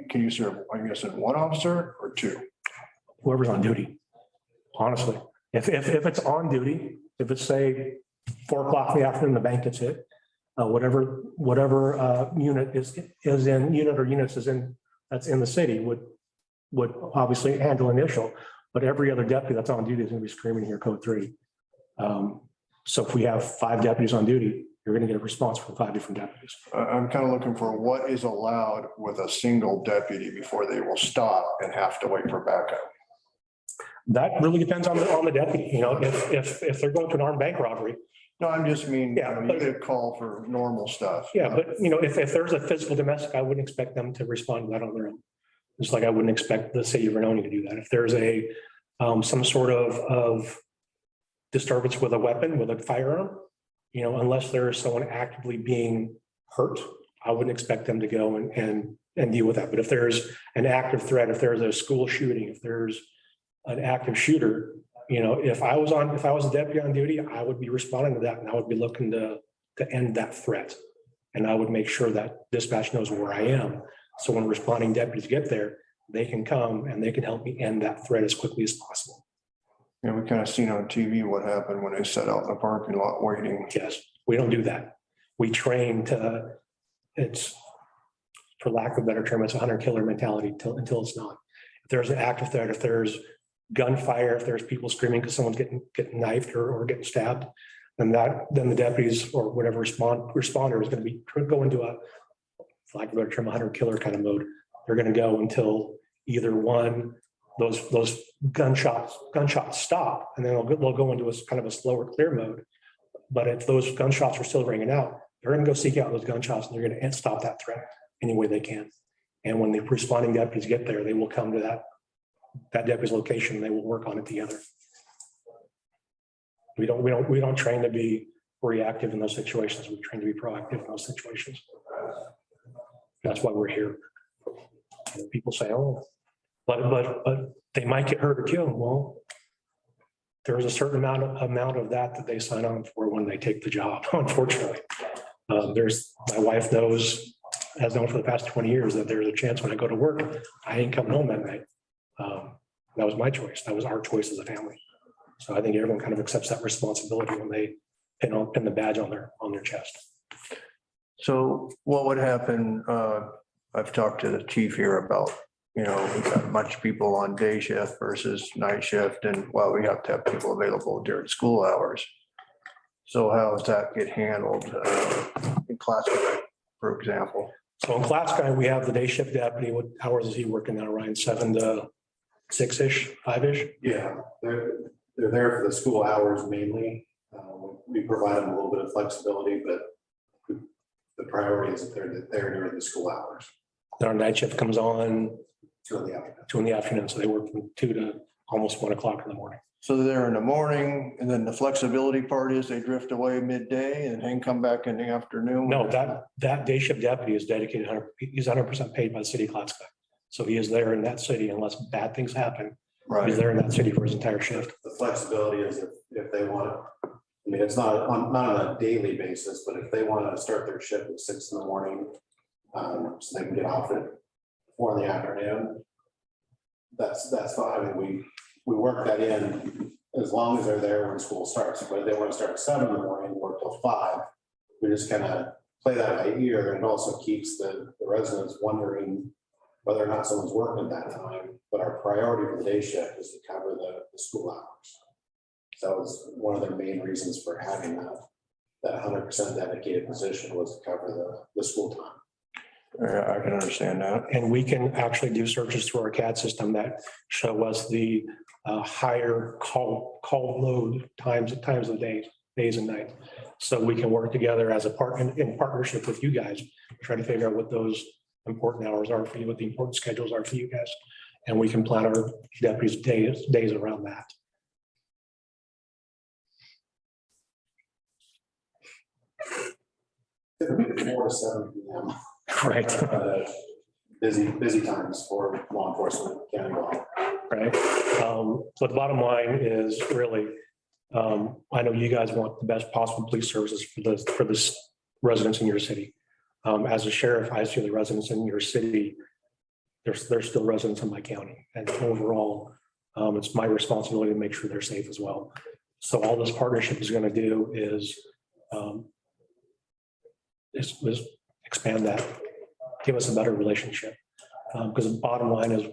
can you serve? I guess in one officer or two? Whoever's on duty, honestly. If it's on duty, if it's say 4 o'clock in the afternoon, the bank gets hit, whatever unit is in unit or units is in, that's in the city would obviously handle initial, but every other deputy that's on duty is going to be screaming here code 3. So if we have 5 deputies on duty, you're going to get a response from 5 different deputies. I'm kind of looking for what is allowed with a single deputy before they will stop and have to wait for backup. That really depends on the deputy. You know, if they're going to an armed bank robbery. No, I'm just mean, Yeah, you get a call for normal stuff. Yeah, but you know, if there's a physical domestic, I wouldn't expect them to respond to that on their own. Just like I wouldn't expect the city of Vernonia to do that. If there's a some sort of disturbance with a weapon, with a firearm, you know, unless there is someone actively being hurt, I wouldn't expect them to go and deal with that. But if there's an active threat, if there's a school shooting, if there's an active shooter, you know, if I was a deputy on duty, I would be responding to that and I would be looking to end that threat. And I would make sure that dispatch knows where I am. So when responding deputies get there, they can come and they can help me end that threat as quickly as possible. Yeah, we kind of seen on TV what happened when they set out in the parking lot waiting. Yes, we don't do that. We train it's, for lack of a better term, it's a hunter killer mentality until it's not. If there's an active threat, if there's gunfire, if there's people screaming because someone's getting knifed or getting stabbed, then the deputies or whatever responder is going to go into a, for lack of a better term, a hunter killer kind of mode. They're going to go until either one, those gunshots stop, and then they'll go into a kind of a slower clear mode. But if those gunshots are still ringing out, they're going to go seek out those gunshots and they're going to stop that threat any way they can. And when the responding deputies get there, they will come to that deputy's location and they will work on it together. We don't train to be reactive in those situations. We train to be proactive in those situations. That's why we're here. And people say, oh, but they might get hurt or killed. Well, there's a certain amount of that they sign on for when they take the job, unfortunately. My wife has known for the past 20 years that there's a chance when I go to work, I ain't coming home that night. That was my choice. That was our choice as a family. So I think everyone kind of accepts that responsibility when they pin the badge on their chest. So what would happen? I've talked to the chief here about, you know, we've got much people on day shift versus night shift, and well, we have to have people available during school hours. So how does that get handled in class, for example? So in class guy, we have the day shift deputy. What hours is he working now, Ryan? 7 to 6-ish, 5-ish? Yeah, they're there for the school hours mainly. We provide them a little bit of flexibility, but the priority is that they're there during the school hours. Then our night shift comes on 2 in the afternoon. 2 in the afternoon. So they work from 2 to almost 1 o'clock in the morning. So they're there in the morning, and then the flexibility part is they drift away midday and then come back in the afternoon? No, that day shift deputy is dedicated, he's 100% paid by the city class guy. So he is there in that city unless bad things happen. Right. He's there in that city for his entire shift. The flexibility is if they want to, I mean, it's not on a daily basis, but if they want to start their shift at 6 in the morning, so they can get off at 4 in the afternoon, that's fine. I mean, we work that in as long as they're there when school starts. But if they want to start at 7 in the morning, work till 5, we just kind of play that by ear. And it also keeps the residents wondering whether or not someone's working at that time. But our priority for the day shift is to cover the school hours. So that was one of their main reasons for having that 100% dedicated position, was to cover the school time. Yeah, I can understand that. And we can actually do searches through our CAD system that show us the higher call load times of day. days and nights. So we can work together as a partner in partnership with you guys, try to figure out what those important hours are for you, what the important schedules are for you guys. And we can plan our deputies' days around that. Typically 4 to 7 p.m. Right. Busy times for law enforcement, county law. Right. But the bottom line is really, I know you guys want the best possible police services for the residents in your city. As a sheriff, I see the residents in your city. They're still residents in my county, and overall, it's my responsibility to make sure they're safe as well. So all this partnership is going to do is expand that, give us a better relationship. Because the bottom line is,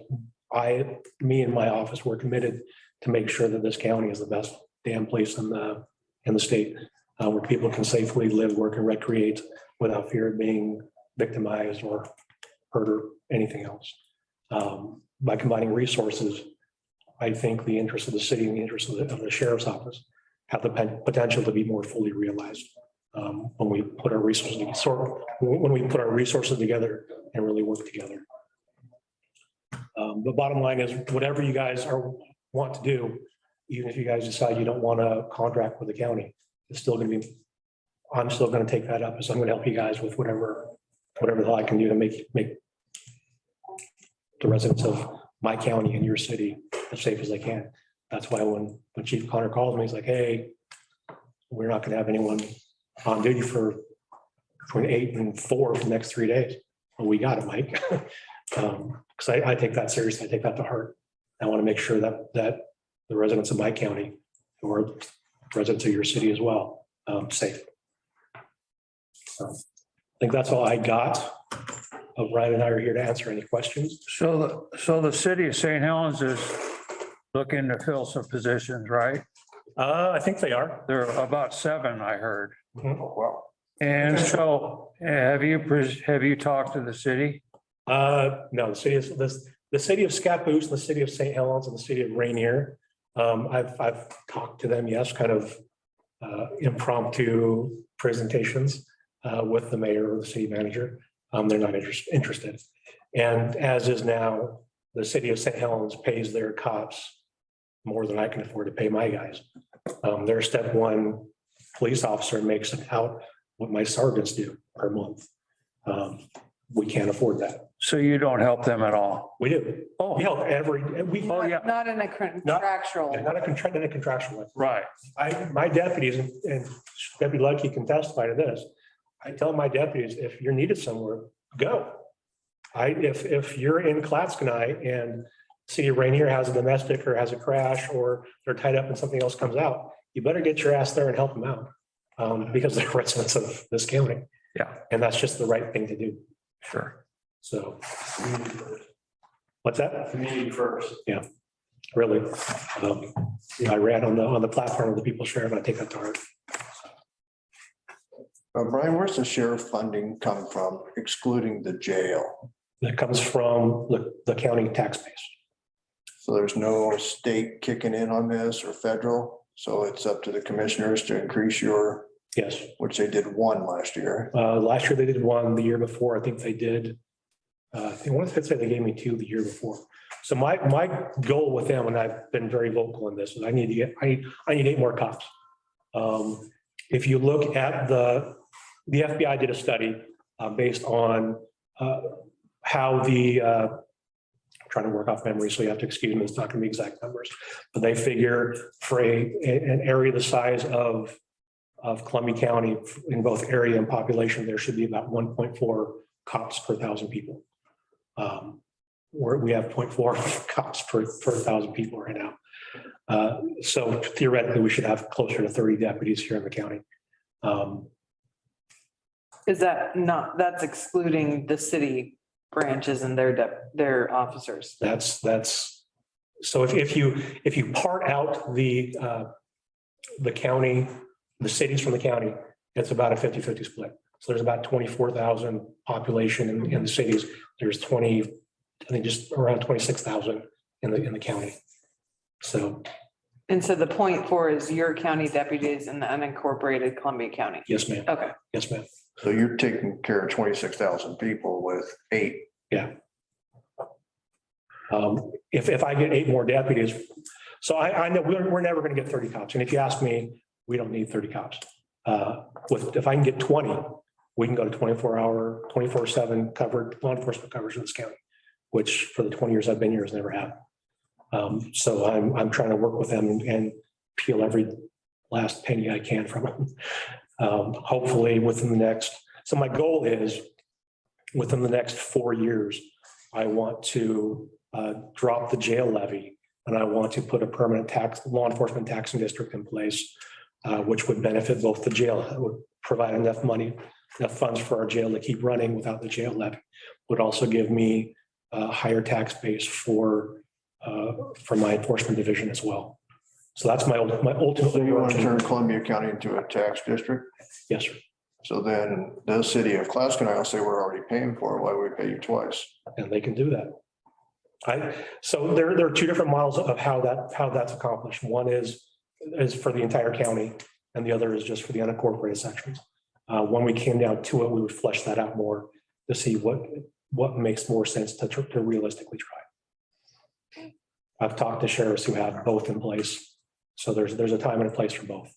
me and my office, we're committed to make sure that this county is the best damn place in the state, where people can safely live, work, and recreate without fear of being victimized or hurt or anything else. By combining resources, I think the interests of the city and the interests of the sheriff's office have the potential to be more fully realized when we put our resources together and really work together. The bottom line is, whatever you guys want to do, even if you guys decide you don't want to contract with the county, it's still going to be, I'm still going to take that up. So I'm going to help you guys with whatever the hell I can do to make the residents of my county and your city as safe as they can. That's why when Chief Connor calls me, he's like, hey, we're not going to have anyone on duty for between 8 and 4 for the next 3 days. Well, we got it, Mike. Because I take that seriously. I take that to heart. I want to make sure that the residents of my county, who are residents of your city as well, safe. So I think that's all I got. Brian and I are here to answer any questions. So the city of St. Helens is looking to fill some positions, right? I think they are. There are about 7, I heard. Wow. And so have you talked to the city? No, the city of Scappoose, the city of St. Helens, and the city of Rainier. I've talked to them, yes, kind of impromptu presentations with the mayor or the city manager. They're not interested. And as is now, the city of St. Helens pays their cops more than I can afford to pay my guys. Their step 1 police officer makes out what my sergeants do per month. We can't afford that. So you don't help them at all? We do. Oh. We help Oh, yeah. Not in a contractual. not a contractual way. Right. My deputies, and Deputy Lucky can testify to this. I tell my deputies, if you're needed somewhere, go. If you're in Clatskanie and City of Rainier has a domestic or has a crash or they're tied up and something else comes out, you better get your ass there and help them out because they're residents of this county. Yeah. And that's just the right thing to do. Sure. So. What's that? Community first. Yeah, really. I ran on the platform of the people sharing. I take that to heart. Brian, where's the sheriff funding come from, excluding the jail? That comes from the county tax base. So there's no state kicking in on this or federal, so it's up to the commissioners to increase your, Yes. which they did 1 last year. Last year they did 1. The year before, I think they did. I want to say they gave me 2 the year before. So my goal with them, and I've been very vocal in this, is I need 8 more cops. If you look at the FBI did a study based on how trying to work off memory, so you have to excuse me, it's not going to be exact numbers, but they figure for an area the size of Columbia County in both area and population, there should be about 1.4 cops per 1,000 people. We have 0.4 cops per 1,000 people right now. So theoretically, we should have closer to 30 deputies here in the county. Is that not, that's excluding the city branches and their officers? That's so if you part out the county, the cities from the county, it's about a 50-50 split. So there's about 24,000 population in the cities. There's just around 26,000 in the county. So And so the 0.4 is your county deputies in the unincorporated Columbia County. Yes, ma'am. Okay, Yes, ma'am. So you're taking care of 26,000 people with 8. If I get 8 more deputies, so I know we're never going to get 30 cops. And if you ask me, we don't need 30 cops. If I can get 20, we can go to 24-hour, 24/7 covered law enforcement coverage in this county, which for the 20 years I've been here has never happened. So I'm trying to work with them and peel every last penny I can from them. Hopefully within the next, so my goal is within the next 4 years, I want to drop the jail levy and I want to put a permanent law enforcement taxing district in place, which would benefit both the jail. It would provide enough money, enough funds for our jail to keep running without the jail levy. Would also give me a higher tax base for my enforcement division as well. So that's my ultimate. So you want to turn Columbia County into a tax district? Yes, sir. So then the city of Clasco will say we're already paying for it. Why would we pay you twice? And they can do that. So there are 2 different models of how that's accomplished. One is for the entire county and the other is just for the unincorporated sections. When we came down to it, we would flesh that out more to see what makes more sense to realistically try. I've talked to sheriffs who have both in place. So there's a time and a place for both.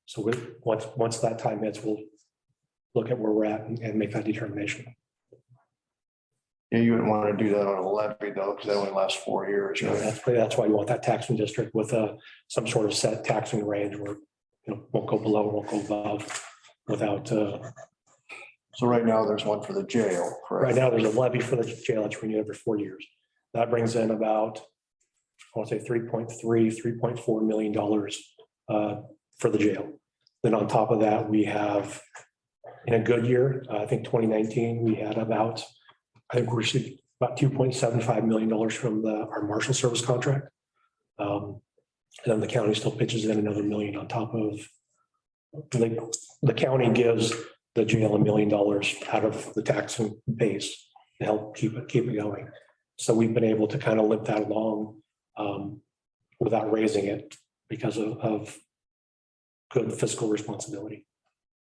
So once that time hits, we'll look at where we're at and make that determination. Yeah, you wouldn't want to do that on a levy though, because that only lasts 4 years. You know, that's why you want that taxing district with some sort of set taxing range where, won't go below, won't go above without. So right now there's one for the jail, correct? Right now, there's a levy for the jail that's renewed every 4 years. That brings in about, I want to say $3.4 million for the jail. Then on top of that, we have in a good year, I think 2019, we had we received about $2.75 million from our marshal service contract. And then the county still pitches in another $1 million on top of, the county gives the jail $1 million out of the taxing base to help keep it going. So we've been able to kind of limp that along without raising it because of good fiscal responsibility.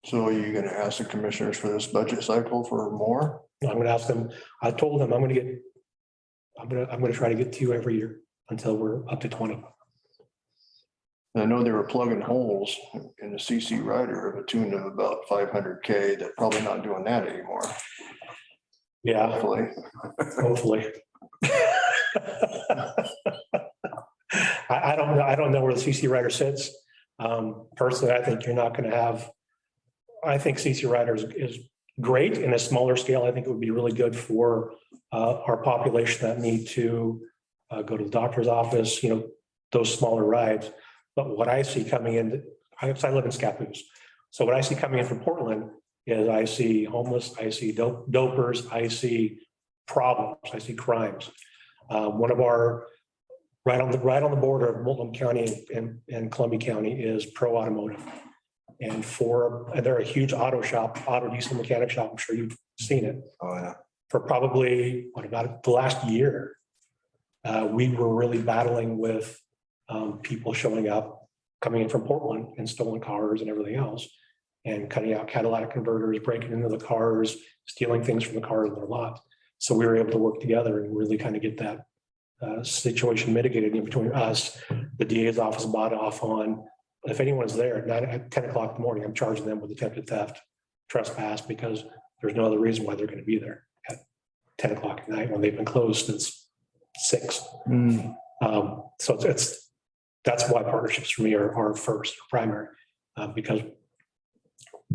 So are you going to ask the commissioners for this budget cycle for more? I'm going to ask them, I told them I'm going to try to get 2 every year until we're up to 20. And I know they were plugging holes in the CC rider of a tune of about 500K. They're probably not doing that anymore. Yeah, Hopefully. I don't know where the CC rider sits. Personally, I think you're not going to have, I think CC rider is great in a smaller scale. I think it would be really good for our population that need to go to the doctor's office, those smaller rides. But what I see coming in, I live in Scappoose. So what I see coming in from Portland is I see homeless, I see dopers, I see problems, I see crimes. One of our, right on the border of Multnomah County and Columbia County is Pro Automotive. And they're a huge auto diesel mechanic shop. I'm sure you've seen it. Oh, yeah. For probably, about the last year, we were really battling with people showing up, coming in from Portland and stolen cars and everything else, and cutting out catalytic converters, breaking into the cars, stealing things from the cars in their lot. So we were able to work together and really kind of get that situation mitigated in between us. The DA's office bought off on, if anyone's there at 10 o'clock in the morning, I'm charging them with attempted theft, trespass, because there's no other reason why they're going to be there at 10 o'clock at night when they've been closed since 6. So that's why partnerships for me are first, primary, because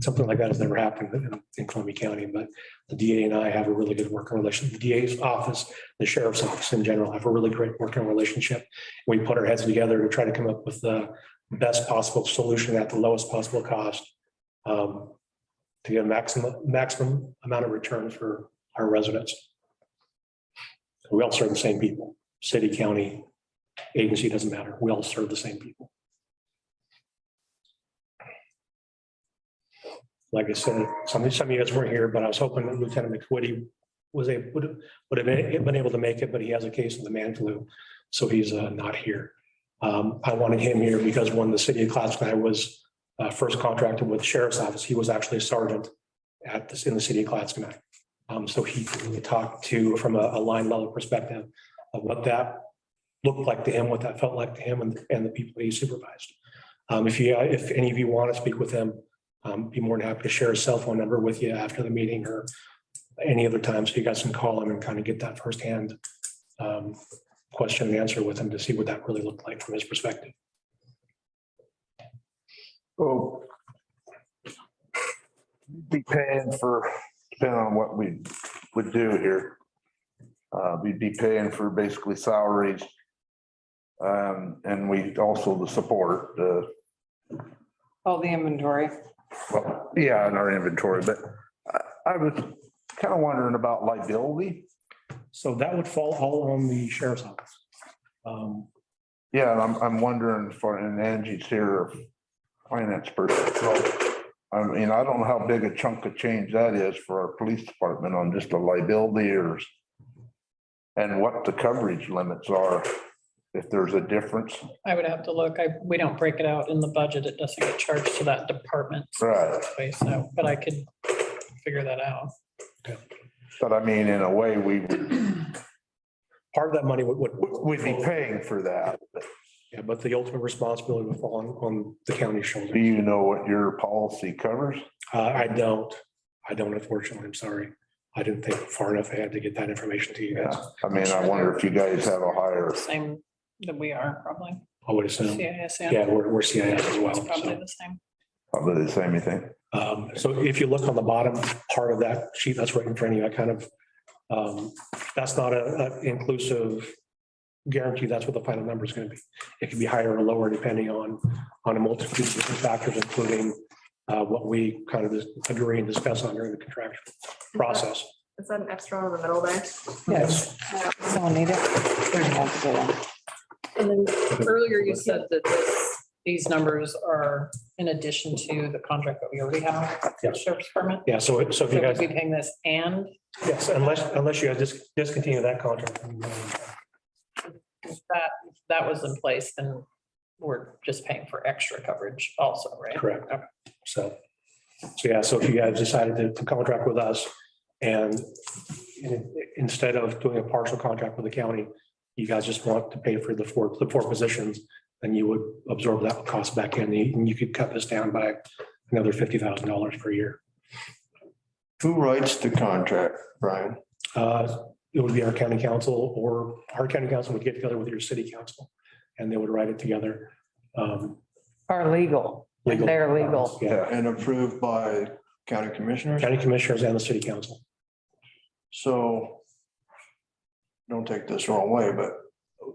something like that has never happened in Columbia County. But the DA and I have a really good working relationship. The DA's office, the sheriff's office in general, have a really great working relationship. We put our heads together to try to come up with the best possible solution at the lowest possible cost to get a maximum amount of return for our residents. We all serve the same people, city, county, agency, doesn't matter. We all serve the same people. Like I said, some of you guys weren't here, but I was hoping that Lieutenant McWitty would have been able to make it, but he has a case of the man flu, so he's not here. I wanted him here because when the city of Clatskanie was first contracted with the sheriff's office, he was actually a sergeant in the city of Clatskanie. So he could talk to from a line level perspective of what that looked like to him, what that felt like to him and the people he supervised. If any of you want to speak with him, be more than happy to share his cell phone number with you after the meeting or any other time. So you guys can call him and kind of get that firsthand question and answer with him to see what that really looked like from his perspective. Oh. Be paying for, depending on what we would do here. We'd be paying for basically salaries. And we also the support, All the inventory. well, yeah, in our inventory, but I was kind of wondering about liability. So that would fall all on the sheriff's office. Yeah, and I'm wondering for, and Angie's here, finance person. So, I mean, I don't know how big a chunk of change that is for our police department on just a liability or and what the coverage limits are, if there's a difference. I would have to look. We don't break it out in the budget. It doesn't get charged to that department. Right. So, but I could figure that out. But I mean, in a way, we would Part of that money would we'd be paying for that. yeah, but the ultimate responsibility would fall on the county's Do shoulder. you know what your policy covers? I don't unfortunately, I'm sorry. I didn't think far enough ahead to get that information to you guys. I mean, I wonder if you guys have a higher, Same that we are probably. I would assume. CIS, Yeah, we're CIS as well. It's probably So, the same. probably the same, you think? so if you look on the bottom part of that sheet that's written for you, I kind of, that's not a inclusive guarantee. That's what the final number is going to be. It can be higher or lower depending on a multitude of different factors, including what we kind of agree and discuss on during the contractual process. Is that an extra in the middle there? Yes. Someone need it. There's multiple ones. And then earlier you said that these numbers are in addition to the contract that we already have. Yeah. Sheriff's permit. Yeah, so if So you we'd guys, be paying this and yes, unless you guys discontinue that contract. if that was in place, then we're just paying for extra coverage also, right? Correct. So yeah, so if you guys decided to contract with us and instead of doing a partial contract with the county, you guys just want to pay for the four positions, then you would absorb that cost back in and you could cut this down by another $50,000 per year. Who writes the contract, Brian? It would be our county council, or our county council would get together with your city council and they would write it together. Our legal. They're legal. Yeah, And approved by county commissioners? county commissioners and the city council. So don't take this the wrong way, but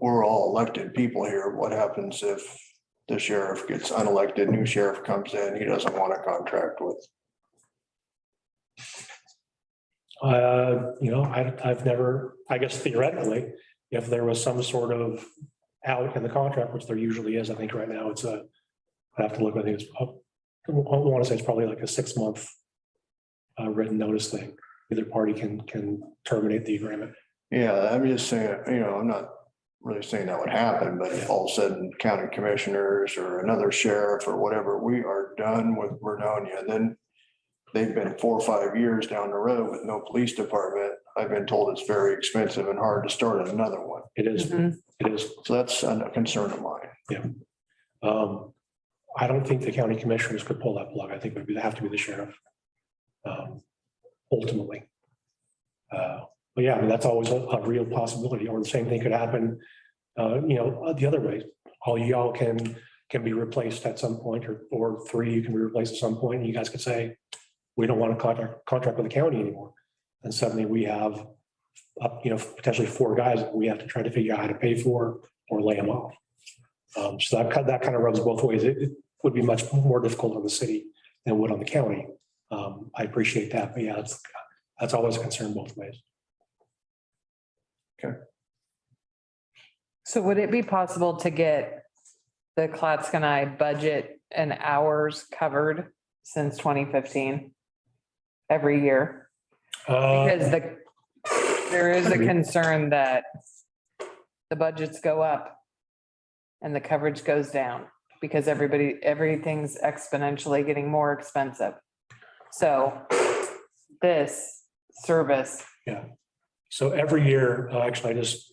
we're all elected people here. What happens if the sheriff gets unelected, new sheriff comes in, he doesn't want a contract with? I've never, I guess theoretically, if there was some sort of out in the contract, which there usually is, I think right now I have to look, I think I want to say it's probably like a 6-month written notice thing. Either party can terminate the agreement. Yeah, I'm just saying, I'm not really saying that would happen, but if all of a sudden county commissioners or another sheriff or whatever, we are done with Vernonia, then they've been 4 or 5 years down the road with no police department. I've been told it's very expensive and hard to start another one. It is, Mhm. it is. So that's a concern of mine. I don't think the county commissioners could pull that plug. I think it would have to be the sheriff. Ultimately. But yeah, I mean, that's always a real possibility, or the same thing could happen, the other way. All y'all can be replaced at some point, or 3 you can be replaced at some point, and you guys could say, we don't want to contract with the county anymore. And suddenly we have potentially 4 guys that we have to try to figure out how to pay for or lay them off. So that kind of runs both ways. It would be much more difficult on the city than it would on the county. I appreciate that, but yeah, that's always a concern both ways. So would it be possible to get the Clatskanie budget and hours covered since 2015? Every year? Because there is a concern that the budgets go up and the coverage goes down because everything's exponentially getting more expensive. So this service, So every year,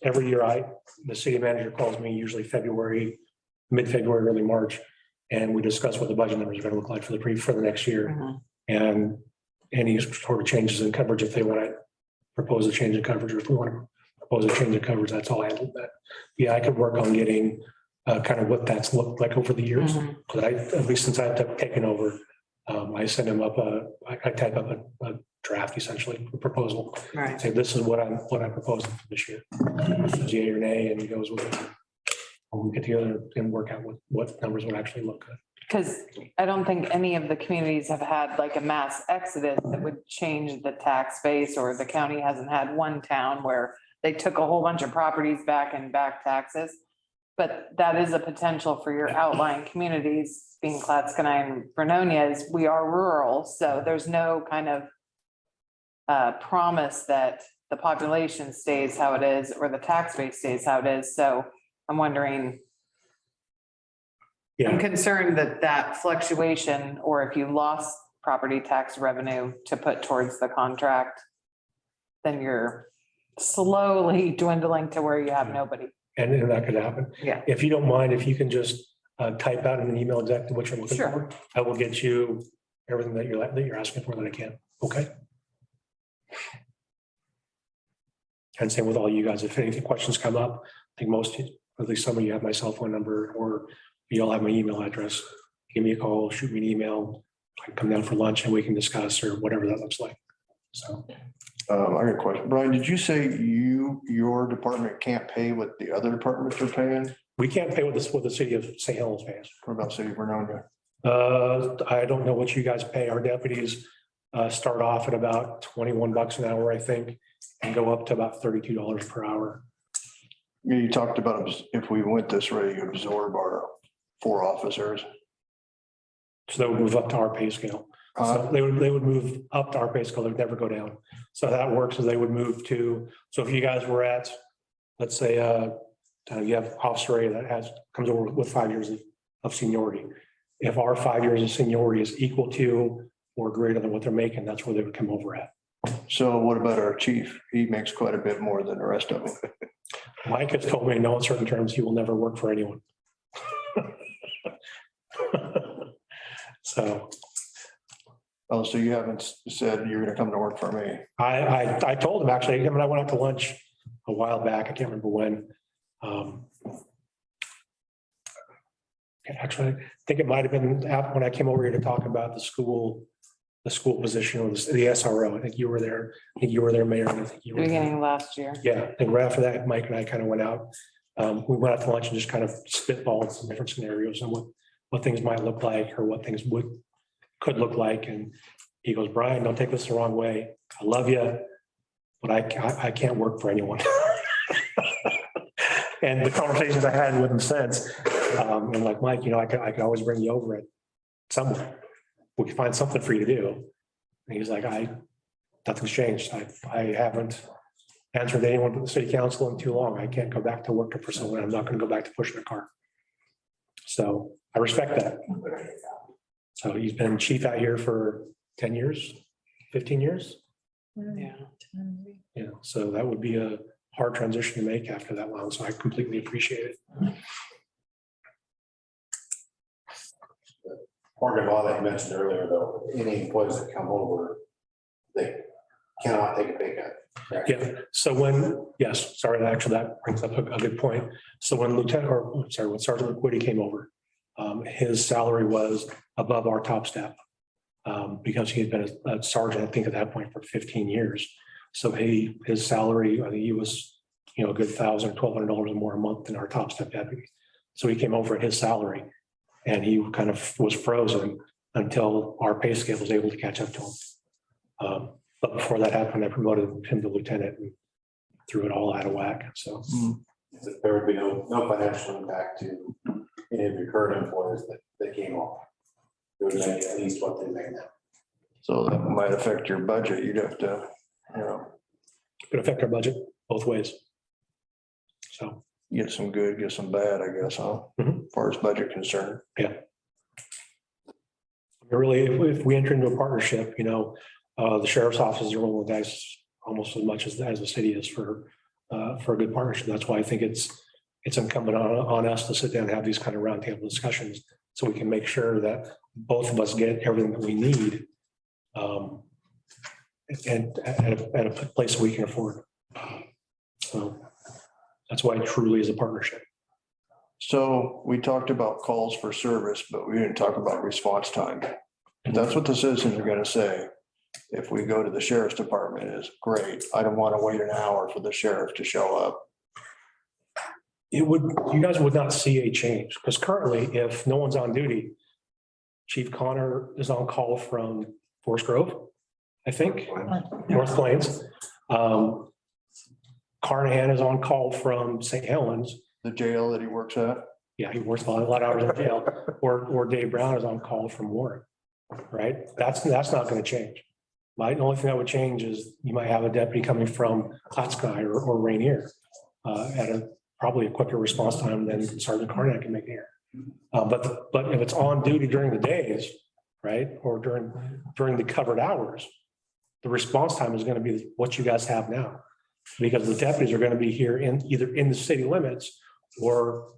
every year the city manager calls me usually February, mid-February, early March. And we discuss what the budget numbers are going to look like for the next year. And any sort of changes in coverage, if they want to propose a change in coverage, or if we want to propose a change in coverage, that's all I handle that. Yeah, I could work on getting kind of what that's looked like over the years. But at least since I've taken over, I send him up I type up a draft, essentially, a proposal. right? Say, this is what I'm proposing for this year. Yea or nay, and he goes with it. And we get together and work out what numbers would actually look good. Because I don't think any of the communities have had like a mass exodus that would change the tax base, or the county hasn't had one town where they took a whole bunch of properties back and back taxes. But that is a potential for your outlying communities, being Clatskanie and Vernonia, is we are rural, so there's no kind of promise that the population stays how it is or the tax base stays how it is. So I'm wondering, I'm concerned that fluctuation, or if you lost property tax revenue to put towards the contract, then you're slowly dwindling to where you have nobody. And that could happen. Yeah. If you don't mind, if you can just type out in an email exactly what you're looking Sure. for, I will get you everything that you're asking for that I can. Okay. And same with all you guys. If any questions come up, I think most, at least some of you have my cell phone number, or you all have my email address. Give me a call, shoot me an email. I can come down for lunch and we can discuss, or whatever that looks like. So. I got a question. Brian, did you say your department can't pay what the other departments are paying? We can't pay what the city of St. Helens pays. What about City of Vernonia? I don't know what you guys pay. Our deputies start off at about $21 an hour, I think, and go up to about $32 per hour. You talked about if we went this way, you absorb our 4 officers. So they would move up to our pay scale. So they would move up to our pay scale. They would never go down. So how that works is they would move to, so if you guys were at, let's say, you have Officer A that comes over with 5 years of seniority. If our 5 years of seniority is equal to or greater than what they're making, that's where they would come over at. So what about our chief? He makes quite a bit more than the rest of them. Mike has told me in no uncertain terms he will never work for anyone. So. Oh, so you haven't said you're gonna come to work for me? I told him, actually, I mean, I went out to lunch a while back. I can't remember when. Actually, I think it might have been when I came over here to talk about the school position, or the SRO. I think you were there. I think you were there, Mayor. And I think you were there. Beginning of last year. Yeah, and right after that, Mike and I kind of went out. We went out to lunch and just kind of spitballed some different scenarios and what things might look like, or what things could look like. And he goes, Brian, don't take this the wrong way. I love you, but I can't work for anyone. And the conversations I had with him since, I'm like, Mike, I could always bring you over it somewhere. We could find something for you to do. And he's like, nothing's changed. I haven't answered to anyone but the city council in too long. I can't go back to working for someone. I'm not going to go back to pushing a car. So I respect that. So he's been chief out here for 10 years, 15 years. Yeah. Yeah, so that would be a hard transition to make after that long. So I completely appreciate it. Part of all that you mentioned earlier, though, any employees that come over, they cannot take a pay cut. Correct? Yeah, so yes, sorry, actually, that brings up a good point. So when when Sergeant McQuitty came over, his salary was above our top step, because he had been a sergeant, I think at that point, for 15 years. So his salary, I think he was, a good $1,000, $1,200 more a month than our top step deputy. So he came over at his salary, and he kind of was frozen until our pay scale was able to catch up to him. But before that happened, I promoted him to lieutenant and threw it all out of whack. So there would be no financial impact to any of your current employees that came off. It would make at least what they make now. So that might affect your budget. You'd have to, it could affect our budget both ways. So Get some good, get some bad, I guess, huh? Mhm. As far as budget concerned. Really, if we enter into a partnership, the sheriff's office is rolling the dice almost as much as the city is for a good partnership. That's why I think it's incumbent on us to sit down and have these kind of roundtable discussions so we can make sure that both of us get everything that we need. And at a place we can afford. So that's why it truly is a partnership. So we talked about calls for service, but we didn't talk about response time. That's what the citizens are gonna say. If we go to the sheriff's department is great. I don't want to wait an hour for the sheriff to show up. You guys would not see a change because currently, if no one's on duty, Chief Connor is on call from Forest Grove, I think, North Plains. Carnahan is on call from St. Helens. The jail that he works at. Yeah, he works a lot of hours in jail. Or Dave Brown is on call from Warren, right? That's not going to change. The only thing that would change is you might have a deputy coming from Hotspur or Rainier at probably a quicker response time than Sergeant Carnahan can make here. But if it's on duty during the days, right, or during the covered hours, the response time is going to be what you guys have now. Because the deputies are going to be here either in the city limits or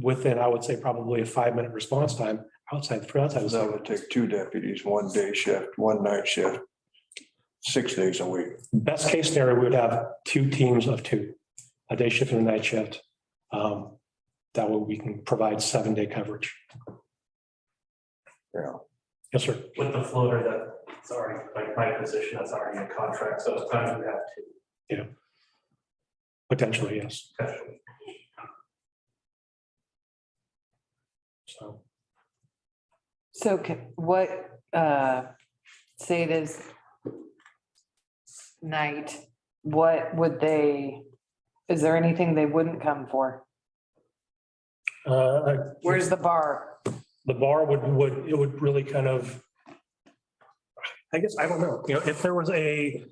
within, I would say, probably a 5-minute response time outside the city. That would take 2 deputies, 1 day shift, 1 night shift, 6 days a week. Best case scenario, we would have 2 teams of 2, a day shift and a night shift. That way we can provide 7-day coverage. Yeah. Yes, sir. With the floater that's already, like my position, that's already in contract, so it's kind of have to. Potentially, yes. Potentially. So what, say it is night, what would is there anything they wouldn't come for? Where's the bar? The bar would really kind of, I guess, I don't know, if there was a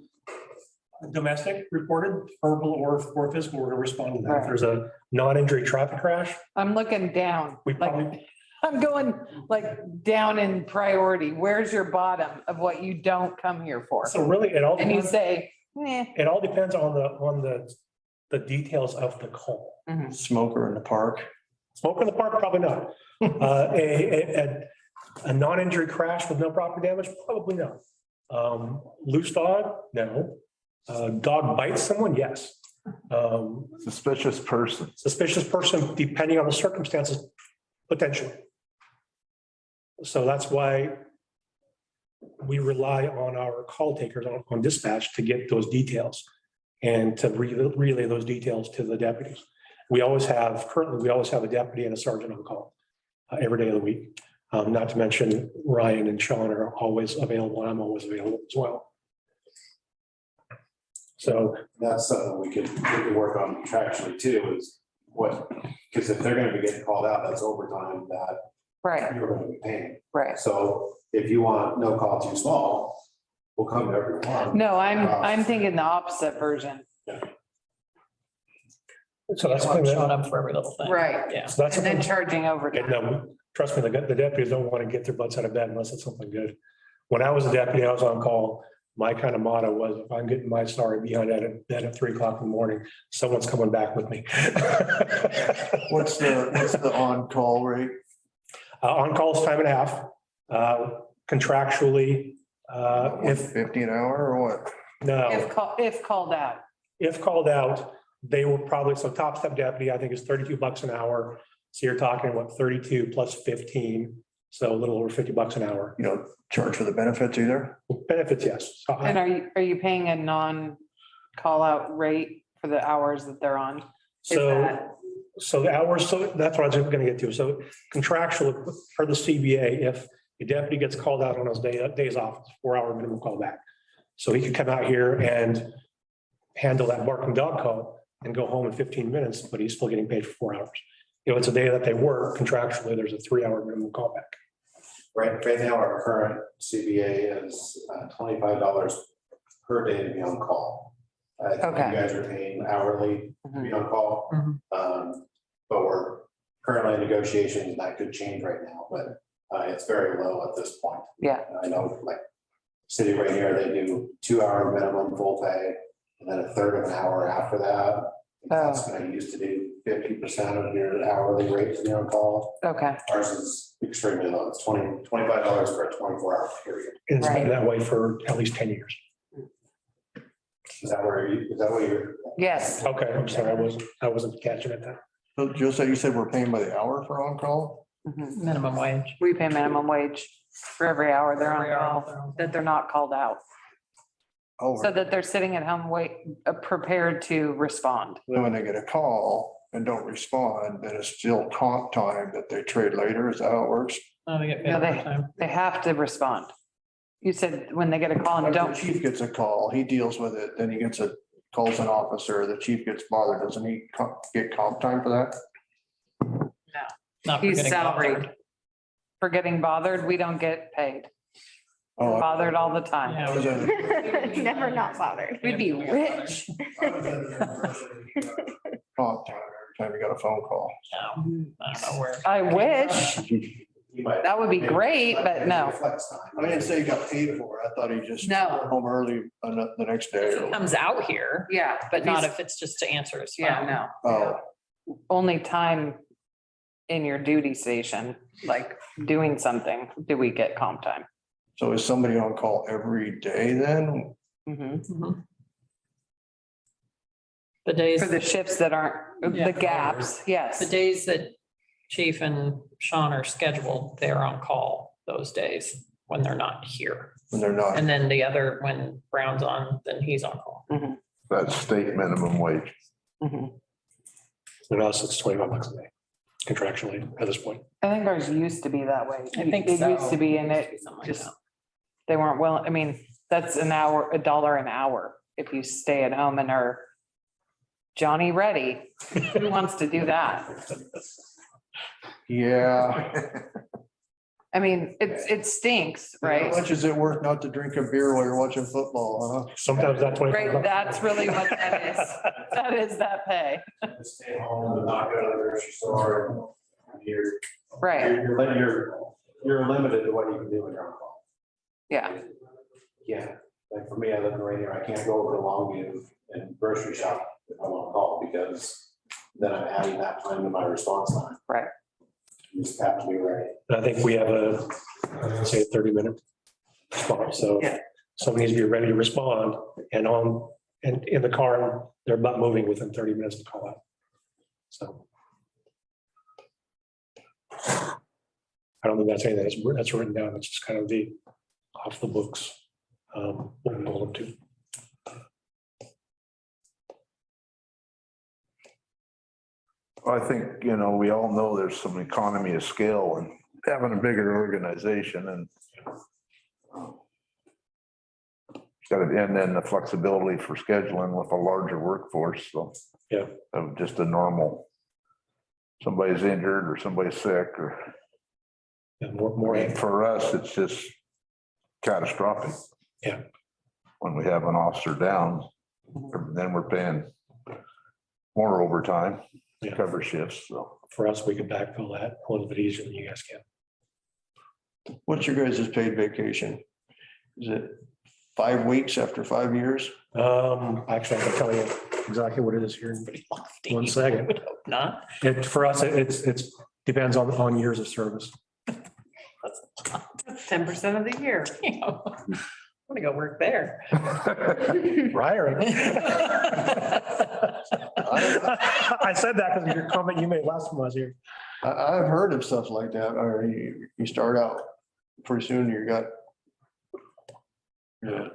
domestic reported, verbal or physical, we're gonna respond to that. If there's a non-injury traffic crash, I'm looking down, we like, probably, I'm going like down in priority. Where's your bottom of what you don't come here for? so really, it all And you depends, say, it all depends on the details of the call. Smoker in the park. Smoke in the park, probably not. A non-injury crash with no property damage, probably not. Loose dog, no. Dog bites someone, yes. Suspicious person. Suspicious person, depending on the circumstances, potentially. So that's why we rely on our call takers on dispatch to get those details and to relay those details to the deputies. Currently, we always have a deputy and a sergeant on call every day of the week. Not to mention Ryan and Sean are always available. I'm always available as well. So That's something we could work on contractually too, is because if they're gonna be getting called out, that's overtime that right, you're gonna be paying. right. So if you want no call too small, we'll come to everyone. No, I'm thinking the opposite version. So that's I'm showing up for every little thing. Right. Yeah. So that's And then something, charging overtime. and trust me, the deputies don't want to get their butts out of bed unless it's something good. When I was a deputy, I was on call. My kind of motto was, if I'm getting my sorry behind bed at 3 o'clock in the morning, someone's coming back with me. What's the on-call rate? On call is time and a half. Contractually, if 50 an hour or what? no, If called out. if called out, they will probably, so top step deputy, I think is $32 an hour. So you're talking what, 32 plus 15, so a little over $50 an hour. You don't charge for the benefits either? Benefits, yes. So And are you paying a non-call out rate for the hours that they're on? Is that- So the hours, so that's what I was gonna get to. So contractual for the CBA, if a deputy gets called out on his days off, it's 4-hour minimum call back. So he could come out here and handle that barking dog call and go home in 15 minutes, but he's still getting paid for 4 hours. If it's a day that they work contractually, there's a 3-hour minimum call back. Right now, our current CBA is $25 per day to be on call. I think Okay. you guys are paying hourly to be on call. Mhm. But we're currently in negotiations, and that could change right now, but it's very low at this point. Yeah. I know, like, city right here, they do 2 hour minimum full pay, and then a third of an hour after that. That's gonna used to do 50% of your hourly rate to be on call. Okay. Ours is extremely low. It's $25 for a 24-hour period. It's Right. been that way for at least 10 years. Is that what you're? Yes. Okay, I'm sorry, I wasn't catching it then. So Joseph, you said we're paying by the hour for on-call? Mhm. Minimum wage. We pay minimum wage for every hour they're Every on hour call, they're on. that they're not called out. Oh, So that they're sitting at home, prepared to respond. then when they get a call and don't respond, then it's still comp time that they trade later. Is that how it works? Oh, they get No, paid overtime. They have to respond. You said when they get a call and If the don't, chief gets a call, he deals with it, then he calls an officer, the chief gets bothered. Doesn't he get comp time for that? Not for he's getting salaried. bothered. For getting bothered, we don't get paid. Oh, Bothered all the time. I was in Never not bothered. We'd be rich. comp time every time you got a phone call. No, I don't know where. I wish. That would be great, but no. Flex time. I didn't say he got paid for it. I thought he just No. went home early the next day. He comes out here, Yeah. but not if it's just to answer his phone. Yeah, no. Oh, Only time in your duty station, like doing something, do we get comp time. so is somebody on call every day then? Mhm. Mhm. The days, For the shifts that aren't, Yeah. the gaps, the yes. days that Chief and Sean are scheduled, they're on call those days when they're not here. When they're not? And then the other, when Brown's on, then he's on call. That's state minimum wage. Mhm. With us, it's $25 a day contractually at this point. I think ours used to be that way. I think It so. used to be, and it Something like just, that. they weren't willing, I mean, that's an hour, $1 an hour if you stay at home and are Johnny ready. Who wants to do that? Yeah. I mean, it stinks, How right? much is it worth not to drink a beer while you're watching football, huh? Sometimes that $25. Right, that's really what that is. That is that pay, Just stay home and not go to the grocery store. You're, right? you're limited to what you can do when you're on call. Yeah, Yeah, like for me, I live right here. I can't go over to Longview and grocery shop if I'm on call because then I'm adding that time to my response time. right. You just have to be ready. And I think we have say a 30-minute response. So Yeah. somebody needs to be ready to respond and in the car, they're not moving within 30 minutes to call out. So. I don't think that's anything that's written down. It's just kind of the off the books. What we told them to. I think, we all know there's some economy of scale and having a bigger organization and and then the flexibility for scheduling with a larger workforce, so. Yeah. Of just a normal, somebody's injured or somebody's sick or, And more. for us, it's just catastrophic. Yeah. When we have an officer down, then we're paying more overtime to Yeah. cover shifts, so. For us, we could backfill that a little bit easier than you guys can. What's your guys' paid vacation? Is it 5 weeks after 5 years? Actually, I can tell you exactly what it is here in Lofty. 1 second. Would hope not. For us, it's depends on years of service. 10% of the year. You know, I'm gonna go work there. Right. I said that because of your comment you made last time I was here. I've heard of stuff like that, or you start out pretty soon, you got. Yeah.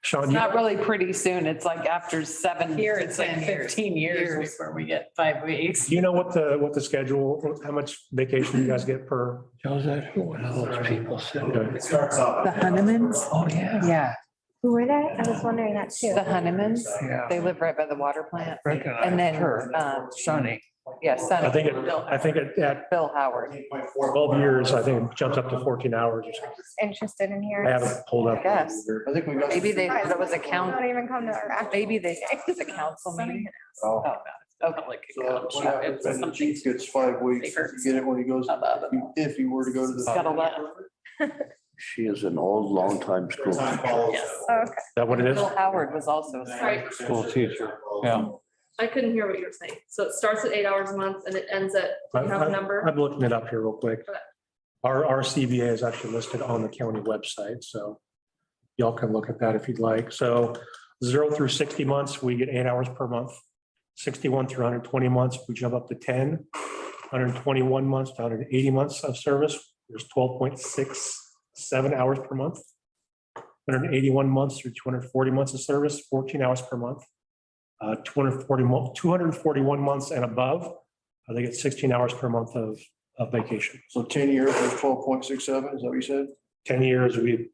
Sean, It's you, not really pretty soon. It's like after 7 Here, to it's like 10 years. 15 years before we get 5 weeks. do you know what the schedule, how much vacation you guys get per? Joseph, what are those people said? Okay. It starts off. The Hunnemans? Oh, yeah. Yeah. Who were they? I was wondering that too. The Honeyman's, Yeah. they live right by the water plant. Recognize And then, her. Sonny. Yes, I think at Bill Howard. 12 years, I think it jumps up to 14 hours or something. Interested in I hearing. haven't pulled up. Yes. I think we got. Maybe they, thought it was a count, Don't even come to our. actual maybe they, meeting. it was a council meeting. Oh. Okay. Like, So what happens when the chief gets 5 weeks? You get it when he goes, if he were to go to the. Got a lot. She is an old, longtime school teacher. Yes. Oh, okay. Is that what it is? Bill Howard was also. Sorry, School teacher. Yeah. I couldn't hear what you were saying. So it starts at 8 hours a month and it ends at, do you have a number? I'm looking it up here real quick. Okay. Our CBA is actually listed on the county website, so y'all can look at that if you'd like. So 0 through 60 months, we get 8 hours per month. 61 through 120 months, we jump up to 10. 121 months to 180 months of service, there's 12.67 hours per month. 181 months through 240 months of service, 14 hours per month. 241 months and above, they get 16 hours per month of vacation. So 10 years is 12.67, is that what you said? 10 years would be,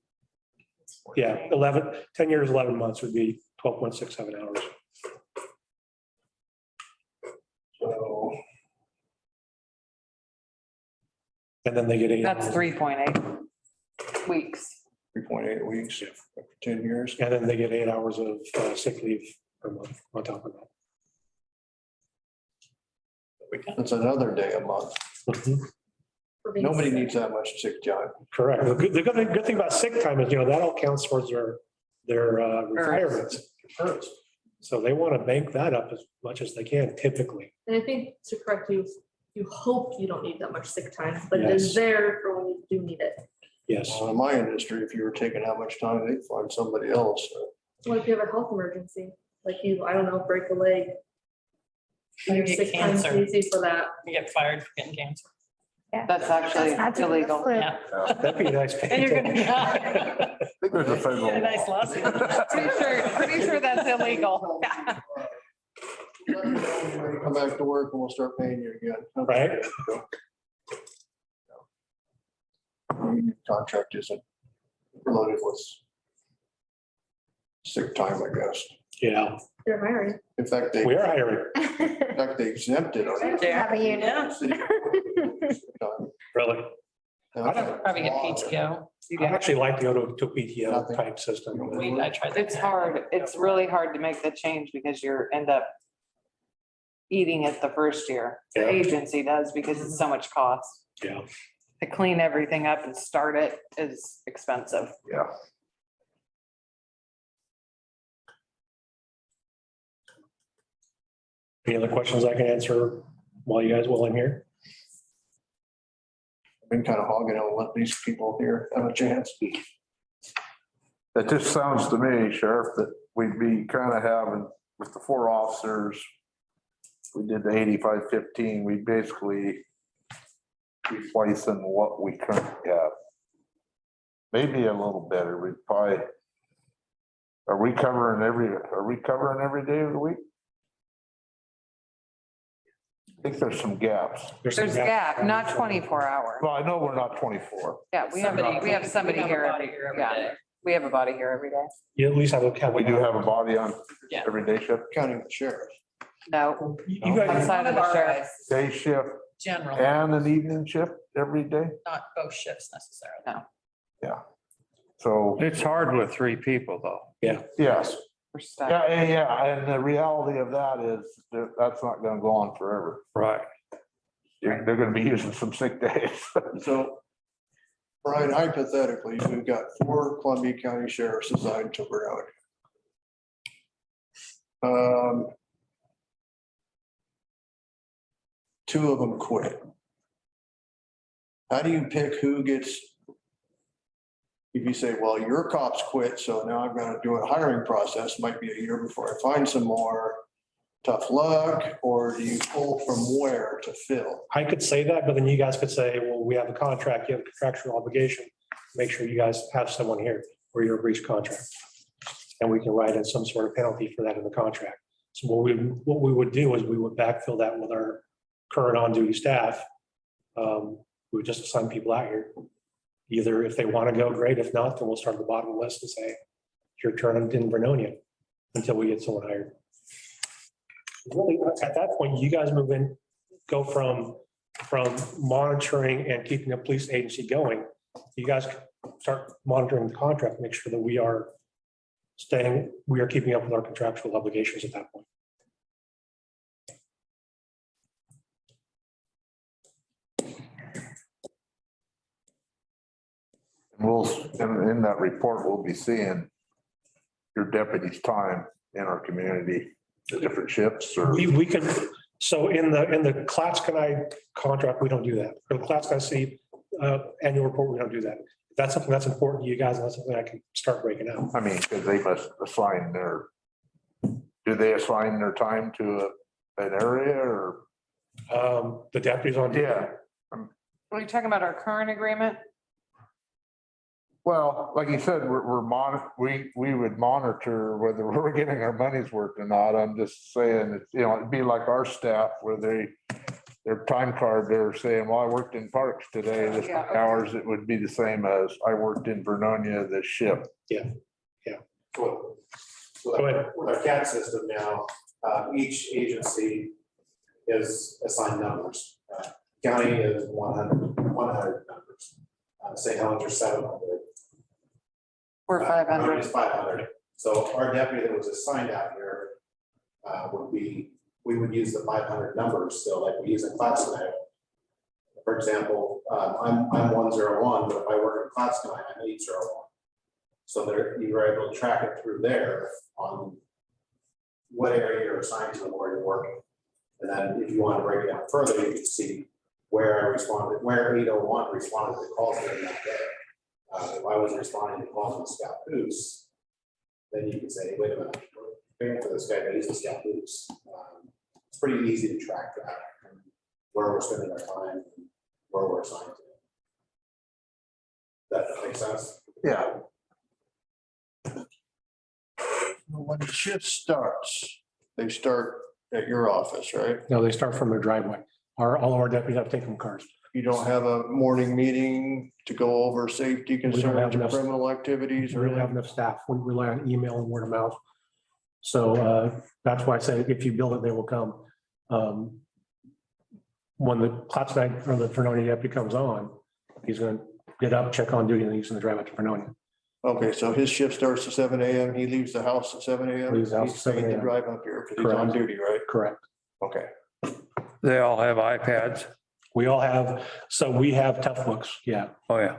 10 years, 11 months would be 12.67 hours. So And then they get 8. That's 3.8 weeks. 3.8 weeks for 10 years. And then they get 8 hours of sick leave per month on top of that. That's another day a month. for being Nobody sick? needs that much sick time. Correct. The good thing about sick time is, that all counts towards their retirements. So they want to bank that up as much as they can typically. And I think to correct you, you hope you don't need that much sick time, but it Yes. is there for when you do need it. Yes. Well, in my industry, if you were taking that much time, they'd find somebody else. What if you have a health emergency, like you, I don't know, break a leg? You Your get sick time's cancer. easy for that. You get fired for getting cancer. That's actually That's illegal. flu. Yeah. That'd be a nice. And you're gonna- I think there's a federal Yeah, nice law. lawsuit. Pretty sure that's illegal. Come back to work and we'll start paying you again. Right. Contract isn't loaded with sick time, I guess. Yeah, They're hiring. In fact, they, we are hiring. in fact, they exempted on it. Yeah. Have a unit. Yeah. Really. Probably get PTO. I'd actually like to go to a PTO Nothing. type system. I tried that. It's hard. It's really hard to make the change because you're end up eating it the first year. The Yeah. agency does because it's so much cost. Yeah. To clean everything up and start it is expensive. Yeah. Any other questions I can answer while you guys, while I'm here? Been kind of hogging on, let these people here have a chance. It just sounds to me, Sheriff, that we'd be kind of having, with the 4 officers, we did the 85-15, we basically replacing what we currently have. Maybe a little better, we probably, are we covering every day of the week? I think there's some gaps. There's a gap, not 24 hours. Well, I know we're not 24. Yeah, we have somebody here every, yeah, we have a body here every day. You at least have a. We do have a body on Yeah. every day shift, Counting the sheriff. No, You guys, outside of the sheriff. day shift General, and an evening shift every day. not both shifts necessarily. So, It's hard with 3 people though. yes, We're stuck. yeah, and the reality of that is that that's not gonna go on forever. Right. They're gonna be using some sick days. So, Brian, hypothetically, we've got 4 Columbia County sheriffs assigned to Vernonia. Two of them quit. How do you pick who gets? If you say, well, your cops quit, so now I've got to do a hiring process, might be a year before I find some more. Tough luck, or do you pull from where to fill? I could say that, but then you guys could say, well, we have a contract, you have a contractual obligation. Make sure you guys have someone here where you're a breach contract. And we can write in some sort of penalty for that in the contract. So what we would do is we would backfill that with our current on-duty staff. We would just assign people out here. Either if they want to go, great. If not, then we'll start at the bottom of the list and say, your turn in Vernonia until we get someone hired. Really, at that point, you guys move in, go from monitoring and keeping a police agency going. You guys start monitoring the contract, make sure that we are keeping up with our contractual obligations at that point. We'll, in that report, we'll be seeing your deputy's time in our community, the different shifts or. We can, so in the Clatskanie contract, we don't do that. For the Clatskanie City annual report, we don't do that. If that's something that's important to you guys, and that's something I can start breaking out. I mean, because they must assign do they assign their time to an area or? The deputies on. Yeah, Are you talking about our current agreement? well, like you said, we would monitor whether we're getting our money's worth or not. I'm just saying, it's, it'd be like our staff where their time card, they're saying, well, I worked in parks today, this Yeah. hours, it would be the same as I worked in Vernonia this shift. So Go ahead. with our CAD system now, each agency is assigned numbers. County is 100 numbers. St. Helens are 700. We're 500. Is 500. So our deputy that was assigned out here we would use the 500 numbers still, like we use in Clatskanie. For example, I'm 101, but if I work in Clatskanie, I'm 801. So there, you were able to track it through there on what area you're assigned to and where you're working. And then if you want to break it down further, you can see where I responded, where 801 responded to calls during that day. If I was responding to calls on Scout Boost, then you can say, wait a minute, we're paying for this guy, but he's a Scout Boost. It's pretty easy to track that, and where we're spending our time, and where we're assigned to. That makes sense? Yeah. When the shift starts, they start at your office, right? No, they start from their driveway. All of our deputies have taken cars. You don't have a morning meeting to go over safety don't have concerns or enough- criminal activities We or don't have anything? enough staff. We rely on email and word of mouth. So that's why I say if you build it, they will come. When the Clatskanie or the Vernonia deputy comes on, he's going to get up, check on duty, and he's going to drive out to Vernonia. Okay, so his shift starts at 7 a.m. He leaves the house at 7 a.m. Leaves the house at He's 7 paid to a.m. drive up here because he's on Correct. duty, right? Correct. Okay. They all have iPads. We all have, so we have tough books. Yeah. Oh, yeah.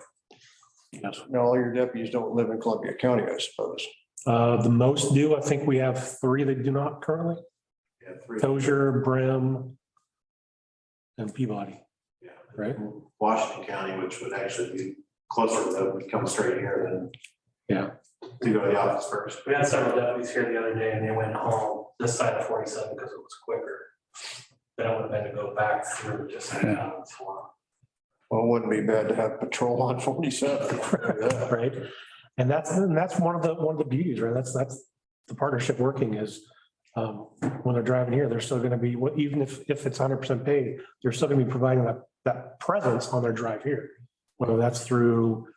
Yes. Now, all your deputies don't live in Columbia County, I suppose. The most do, I think we have 3 that do not currently. Yeah, 3. Tozier, Brim, and Peabody. Yeah. Right. Washington County, which would actually be closer to them, would come straight here than. Yeah. To go to the office first. We had several deputies here the other day and they went home this side of 47 because it was quicker. Then it would have been to go back through just. Well, it wouldn't be bad to have patrol on 47. Yeah. Right. And that's one of the beauties, right? That's the partnership working is when they're driving here, they're still going to be, even if it's 100% paid, they're still going to be providing that presence on their drive here. Whether that's through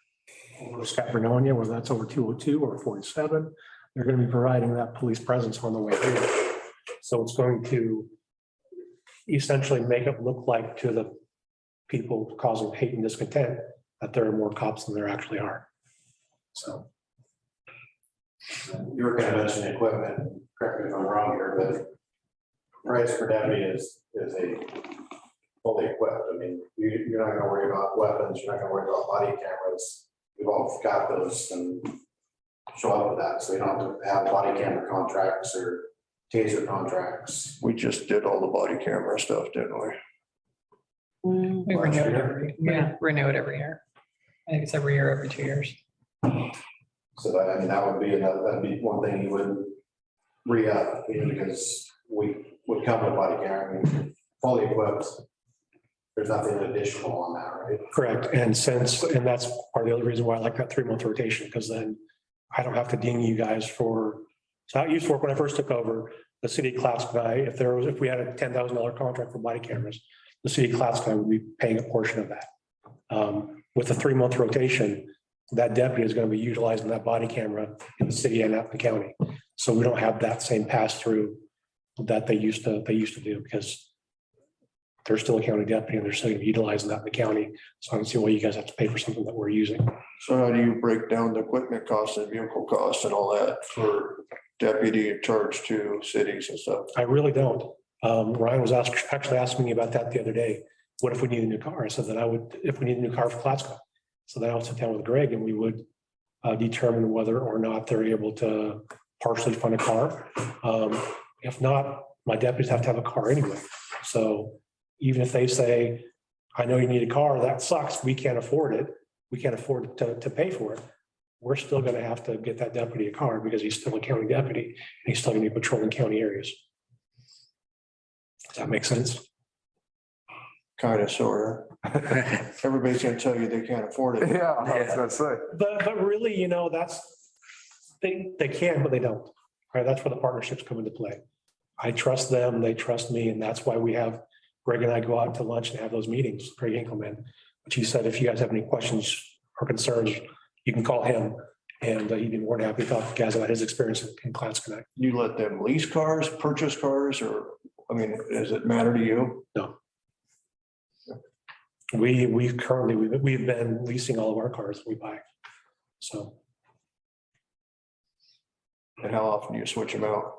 Scott Vernonia, whether that's over 202 or 47, they're going to be providing that police presence on the way here. So it's going to essentially make it look like to the people causing hate and discontent that there are more cops than there actually are. So. You were going to mention equipment, correct me if I'm wrong here, but price per deputy is a fully equipped. I mean, you're not going to worry about weapons, you're not going to worry about body cameras. We've all got those and show up with that, so you don't have to have body camera contracts or taser contracts. We just did all the body camera stuff, didn't we? We renew it every year. I think it's every year, every 2 years. So that, I mean, that'd be one thing you would re-up, because we would come with body camera, I mean, fully equipped. There's nothing additional on that, right? Correct. And that's part of the other reason why I like that 3-month rotation, because then I don't have to ding you guys for, so how it used to work when I first took over, the city of Clatskanie, if we had a $10,000 contract for body cameras, the city of Clatskanie would be paying a portion of that. With a 3-month rotation, that deputy is going to be utilizing that body camera in the city and out in the county. So we don't have that same pass through that they used to do, because they're still a county deputy and they're still utilizing that in the county. So I don't see why you guys have to pay for something that we're using. So how do you break down the equipment costs and vehicle costs and all that for deputy charge to cities and stuff? I really don't. Ryan was actually asking me about that the other day. What if we need a new car? I said that I would, if we need a new car for Plattsburgh. So then I'll sit down with Greg and we would determine whether or not they're able to partially fund a car. If not, my deputies have to have a car anyway. So even if they say, I know you need a car, that sucks, we can't afford it. We can't afford to pay for it. We're still going to have to get that deputy a car because he's still a county deputy and he's still going to be patrolling county areas. Does that make sense? Kind of, sort of. Everybody's gonna tell you they can't afford it. Yeah, I was gonna say. But really, you know, that's, they can, but they don't. Right? That's where the partnerships come into play. I trust them, they trust me, and that's why we have Greg and I go out to lunch and have those meetings. Greg Enkelman, which he said, if you guys have any questions or concerns, you can call him. And he'd be more than happy to talk to you guys about his experience in Class Connect. You let them lease cars, purchase cars, or, I mean, does it matter to you? No. We've been leasing all of our cars that we buy. So. And how often do you switch them out?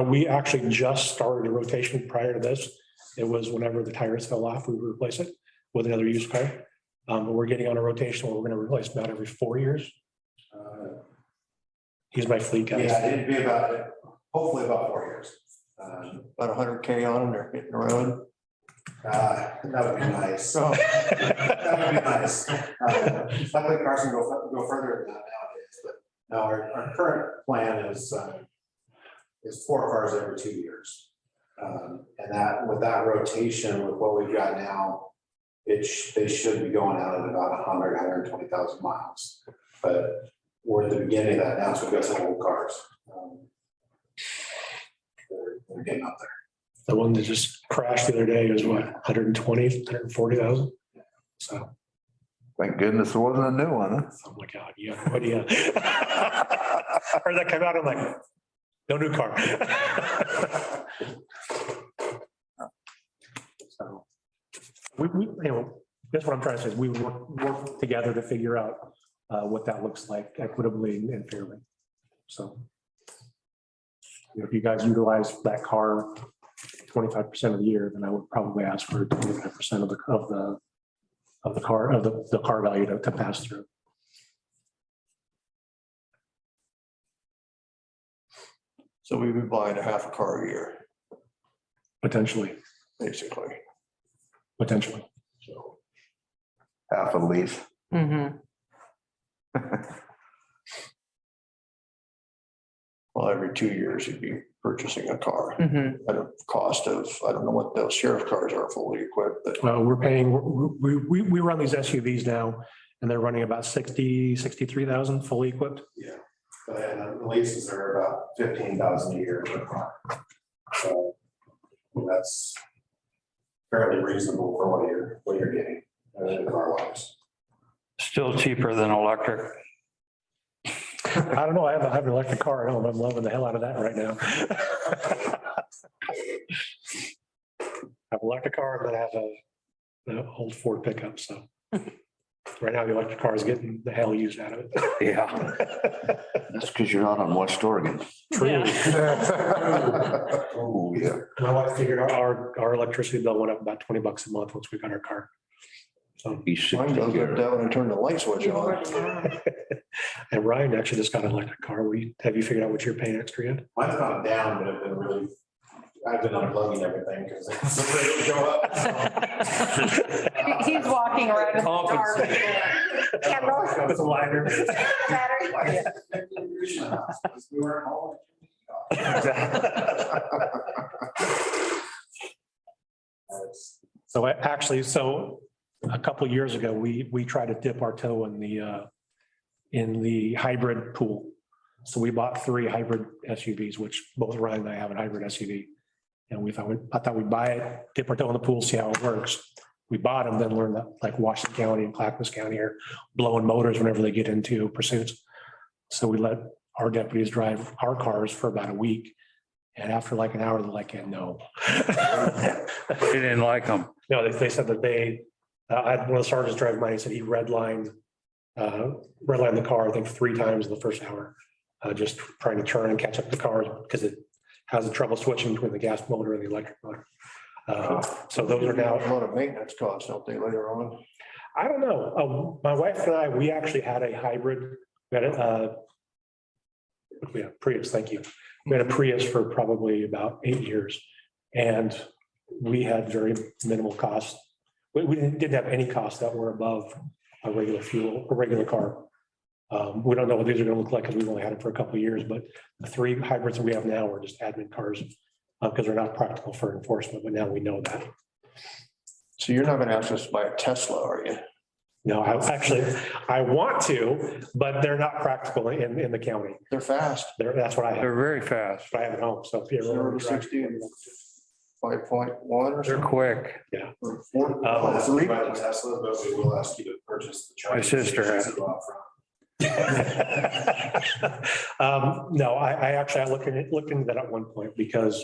We actually just started a rotation prior to this. It was whenever the tires fell off, we would replace it with another used car. But we're getting on a rotation where we're going to replace about every 4 years. He's my fleet guy. Yeah, it'd be about, hopefully about 4 years. About 100K on them, they're getting around. That would be nice. So that would be nice. Luckily, cars can go further than that nowadays, but no, our current plan is 4 cars every 2 years. And that, with that rotation, with what we've got now, they should be going out at about 120,000 miles. But we're at the beginning of that now, so we've got some old cars. They're getting up there. The one that just crashed the other day was what, 120, 140,000? So, Thank goodness it wasn't a new one, huh? oh my God, yeah, what do you? Heard that come out, I'm like, no new car. So, we, you know, that's what I'm trying to say, is we work together to figure out what that looks like equitably and fairly. So, if you guys utilize that car 25% of the year, then I would probably ask for 25% of the car value to pass through. So we've been buying a half a car a year, Potentially, basically. potentially. So Half a lease. Mhm. well, every 2 years you'd be purchasing a car Mhm. at a cost of, I don't know what those sheriff cars are fully equipped, but Well, we're paying, we run these SUVs now and they're running about 63,000 fully equipped. And the leases are about 15,000 a year per car. So that's fairly reasonable for what you're getting car wise. Still cheaper than electric. I don't know, I have an electric car at home. I'm loving the hell out of that right now. I have an electric car, and then I have an old Ford pickup, so. Right now, the electric car is getting the hell used out of it. Yeah. That's because you're not on West Oregon. True. Oh, yeah. My wife figured our electricity bill went up about $20 a month once we got our car. So, mine goes up down when I turn the light switch on. and Ryan actually just got an electric car. Have you figured out what you're paying extra yet? Mine's gone down, but I've been unplugging everything because it's afraid to go up. So. He's walking around in the dark. Candle. With a lighter. Battery. We weren't home. So a couple of years ago, we tried to dip our toe in the hybrid pool. So we bought 3 hybrid SUVs, which both Ryan and I have a hybrid SUV. And I thought we'd buy it, dip our toe in the pool, see how it works. we bought them, then learned that like Washington County and Clackamas County are blowing motors whenever they get into pursuits. So we let our deputies drive our cars for about a week. And after like an hour, they're like, yeah, no. They didn't like them. No, they said that I had one of the sergeants drive mine, he said he redlined the car, I think 3 times in the first hour. Just trying to turn and catch up the cars because it has a trouble switching between the gas motor and the electric motor. So those are now. A lot of maintenance costs, don't they, later on? I don't know. My wife and I, we actually had a hybrid. We had a Prius, thank you. We had a Prius for probably about 8 years. And we had very minimal costs. We didn't have any costs that were above a regular fuel, a regular car. We don't know what these are gonna look like because we've only had it for a couple of years, but the 3 hybrids that we have now are just admin cars because they're not practical for enforcement, but now we know that. So you're not gonna ask us to buy a Tesla, are you? No, I want to, but they're not practical in the county. They're fast. That's what I have. They're very fast. I have at home. So if you ever 0 want to to drive- 60 in 5.1 or They're something. quick. Or 4. So we buy the Tesla, but we will ask you to purchase the. My sister had charging it. stations upfront. No, I looked into that at one point because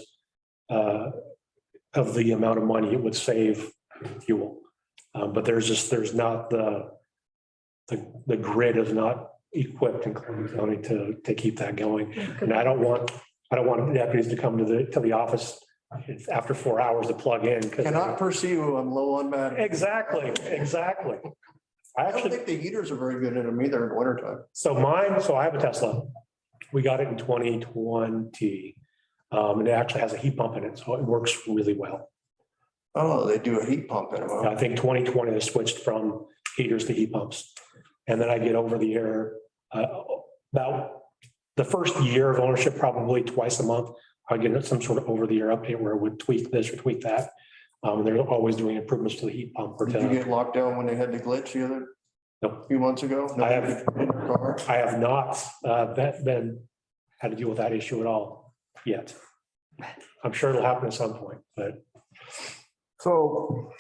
of the amount of money it would save fuel. But there's not the grid is not equipped in Columbia County to keep that going. And I don't want deputies to come to the office after 4 hours to plug in. Cannot pursue, I'm low on battery. Exactly. I I don't actually, think the heaters are very good in them either in the wintertime. so I have a Tesla. We got it in 2020. And it actually has a heat pump in it, so it works really well. Oh, they do a heat pump in them. huh? I think 2020 they switched from heaters to heat pumps. And then I get over the air about the first year of ownership, probably twice a month. I get some sort of over the air update where it would tweak this or tweak that. They're always doing improvements to the heat pump. Or Did you to, get locked down when they had the glitch the other Nope. few months ago? I have- In your car? I have not had to deal with that issue at all yet. I'm sure it'll happen at some point, but So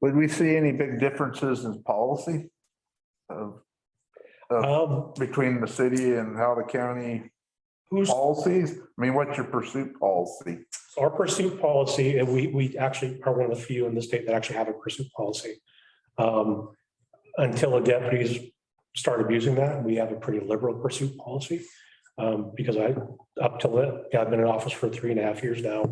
would we see any big differences in policy between the city and how the county policies? I mean, what's your pursuit policy? our pursuit policy, and we actually are one of the few in the state that actually have a pursuit policy. Until the deputies start abusing that, we have a pretty liberal pursuit policy. Because I've been in office for 3.5 years now,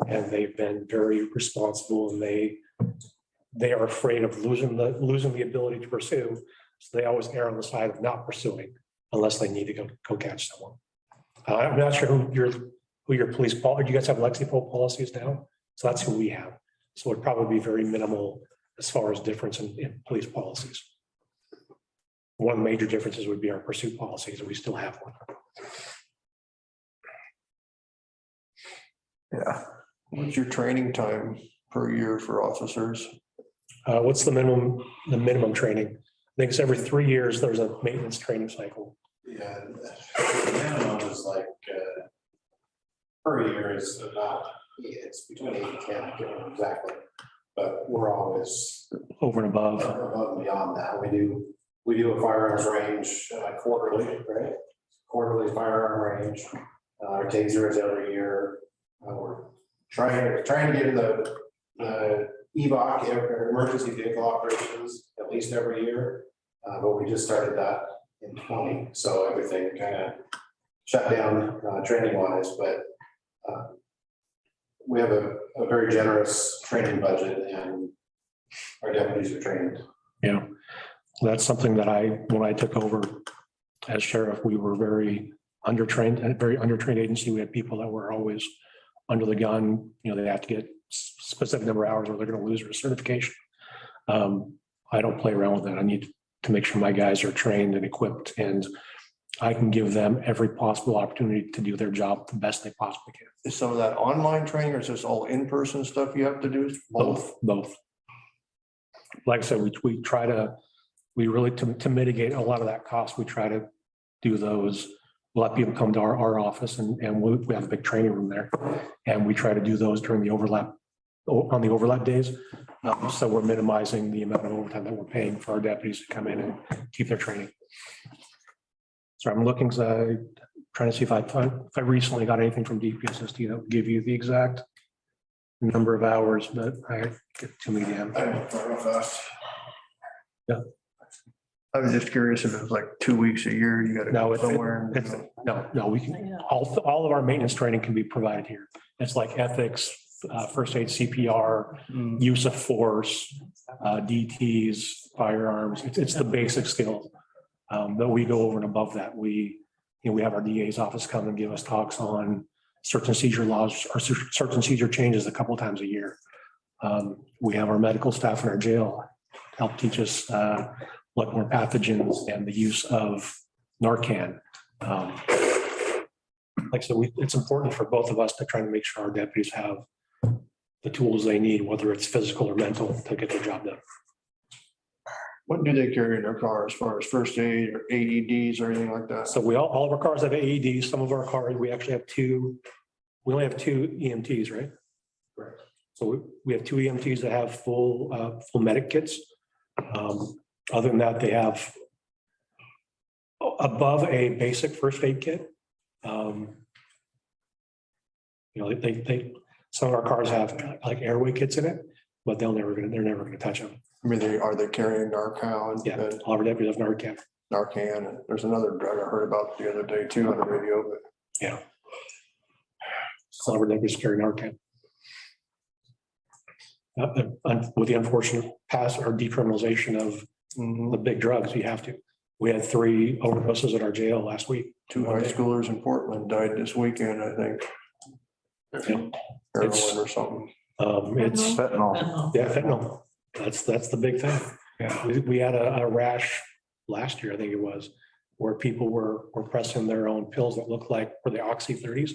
and they've been very responsible, and they are afraid of losing the ability to pursue. So they always err on the side of not pursuing unless they need to go catch someone. I'm not sure who your police, do you guys have Lexipol policies now? So that's who we have. So it'd probably be very minimal as far as difference in police policies. One of the major differences would be our pursuit policies, and we still have one. Yeah, What's your training time per year for officers? What's the minimum training? I think it's every 3 years, there's a maintenance training cycle. Yeah, the minimum is like, per year is about, it's between 8 and 10, I can't remember exactly. But we're always Over and above. above and beyond that. We do a firearms range quarterly, right? Quarterly firearm range. Our tasers every year. We're trying to get in the EVOC, emergency vehicle operations, at least every year. But we just started that in 20, so everything kind of shut down training wise, but we have a very generous training budget and our deputies are trained. Yeah, that's something that when I took over as sheriff, we were very undertrained, a very undertrained agency. We had people that were always under the gun. They have to get specific number of hours or they're going to lose their certification. I don't play around with that. I need to make sure my guys are trained and equipped, and I can give them every possible opportunity to do their job the best they possibly can. Is some of that online training or is this all in-person stuff you have to do? Both. Like I said, we really, to mitigate a lot of that cost, we try to do those, let people come to our office and we have a big training room there. And we try to do those during the overlap on the overlap days. So we're minimizing the amount of overtime that we're paying for our deputies to come in and keep their training. So I'm looking, trying to see if I recently got anything from DPSSD that would give you the exact number of hours, but I get too many damn. Yeah. I was just curious if it was like 2 weeks a year, you gotta No, go it's, somewhere. no, we can, all of our maintenance training can be provided here. It's like ethics, first aid, CPR, use of force, DTs, firearms. It's the basic skills that we go over and above that. We have our DA's office come and give us talks on search and seizure laws or search and seizure changes a couple times a year. We have our medical staff in our jail help teach us what more pathogens and the use of Narcan. Like I said, it's important for both of us to try to make sure our deputies have the tools they need, whether it's physical or mental, to get their job done. What do they carry in their car as far as first aid or AEDs or anything like that? So all of our cars have AEDs. Some of our cars, we actually have we only have 2 EMTs, right? Correct. So we have 2 EMTs that have full medic kits. Other than that, they have above a basic first aid kit. Some of our cars have like airway kits in it, but they're never gonna touch them. I mean, are they carrying Narcan? Yeah, and all of our deputies have Narcan. Narcan, and there's another drug I heard about the other day too on the radio, but. Yeah. All of our deputies carry Narcan. With the unfortunate pass or decriminalization of the big drugs, you have to. We had 3 overdoses at our jail last week. 2 high schoolers in Portland died this weekend, I think. Yeah. Heroin or something. It's, Fentanyl. yeah, fentanyl. That's the big thing. Yeah, we had a rash last year, I think it was, where people were pressing their own pills that looked like were the Oxy 30s,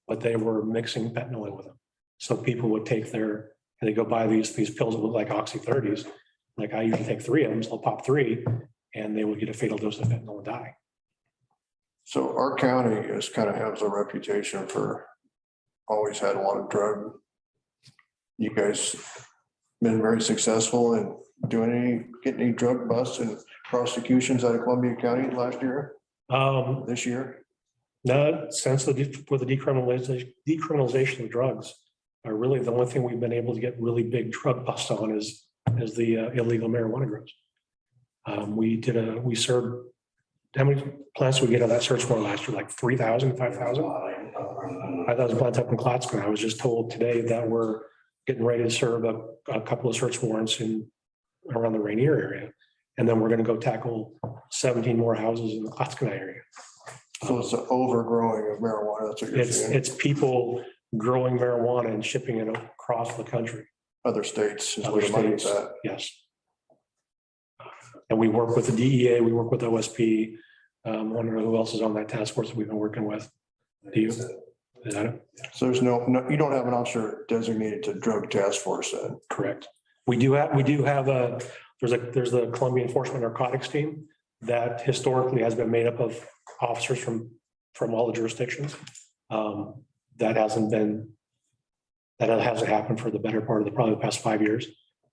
but they were mixing fentanyl in with them. So people would take and they go buy these pills that look like Oxy 30s. Like I usually take 3 of them, so I'll pop 3, and they would get a fatal dose of fentanyl and die. So our county is kind of has a reputation for always had a lot of drug. You guys been very successful in getting any drug busts and prosecutions out of Columbia County last year, this year? No, since with the decriminalization of drugs, really the only thing we've been able to get really big drug busts on is the illegal marijuana grows. We served, how many plants did we get on that search warrant last year? Like 3,000, 5,000? 5,000 plants up in Klatskin. I was just told today that we're getting ready to serve a couple of search warrants around the Rainier area. And then we're going to go tackle 17 more houses in the Klatskin area. So it's an overgrowing of marijuana. That's what you're saying. It's people growing marijuana and shipping it across the country. Other states is Other where the money's states, at. yes. And we work with the DEA, we work with OSP. I wonder who else is on that task force that we've been working with. Do you? Is that it? So there's no, you don't have an officer designated to drug task force then? Correct. We do have there's the Columbia Enforcement Narcotics team that historically has been made up of officers from all the jurisdictions. That hasn't happened for the better part of probably the past 5 years.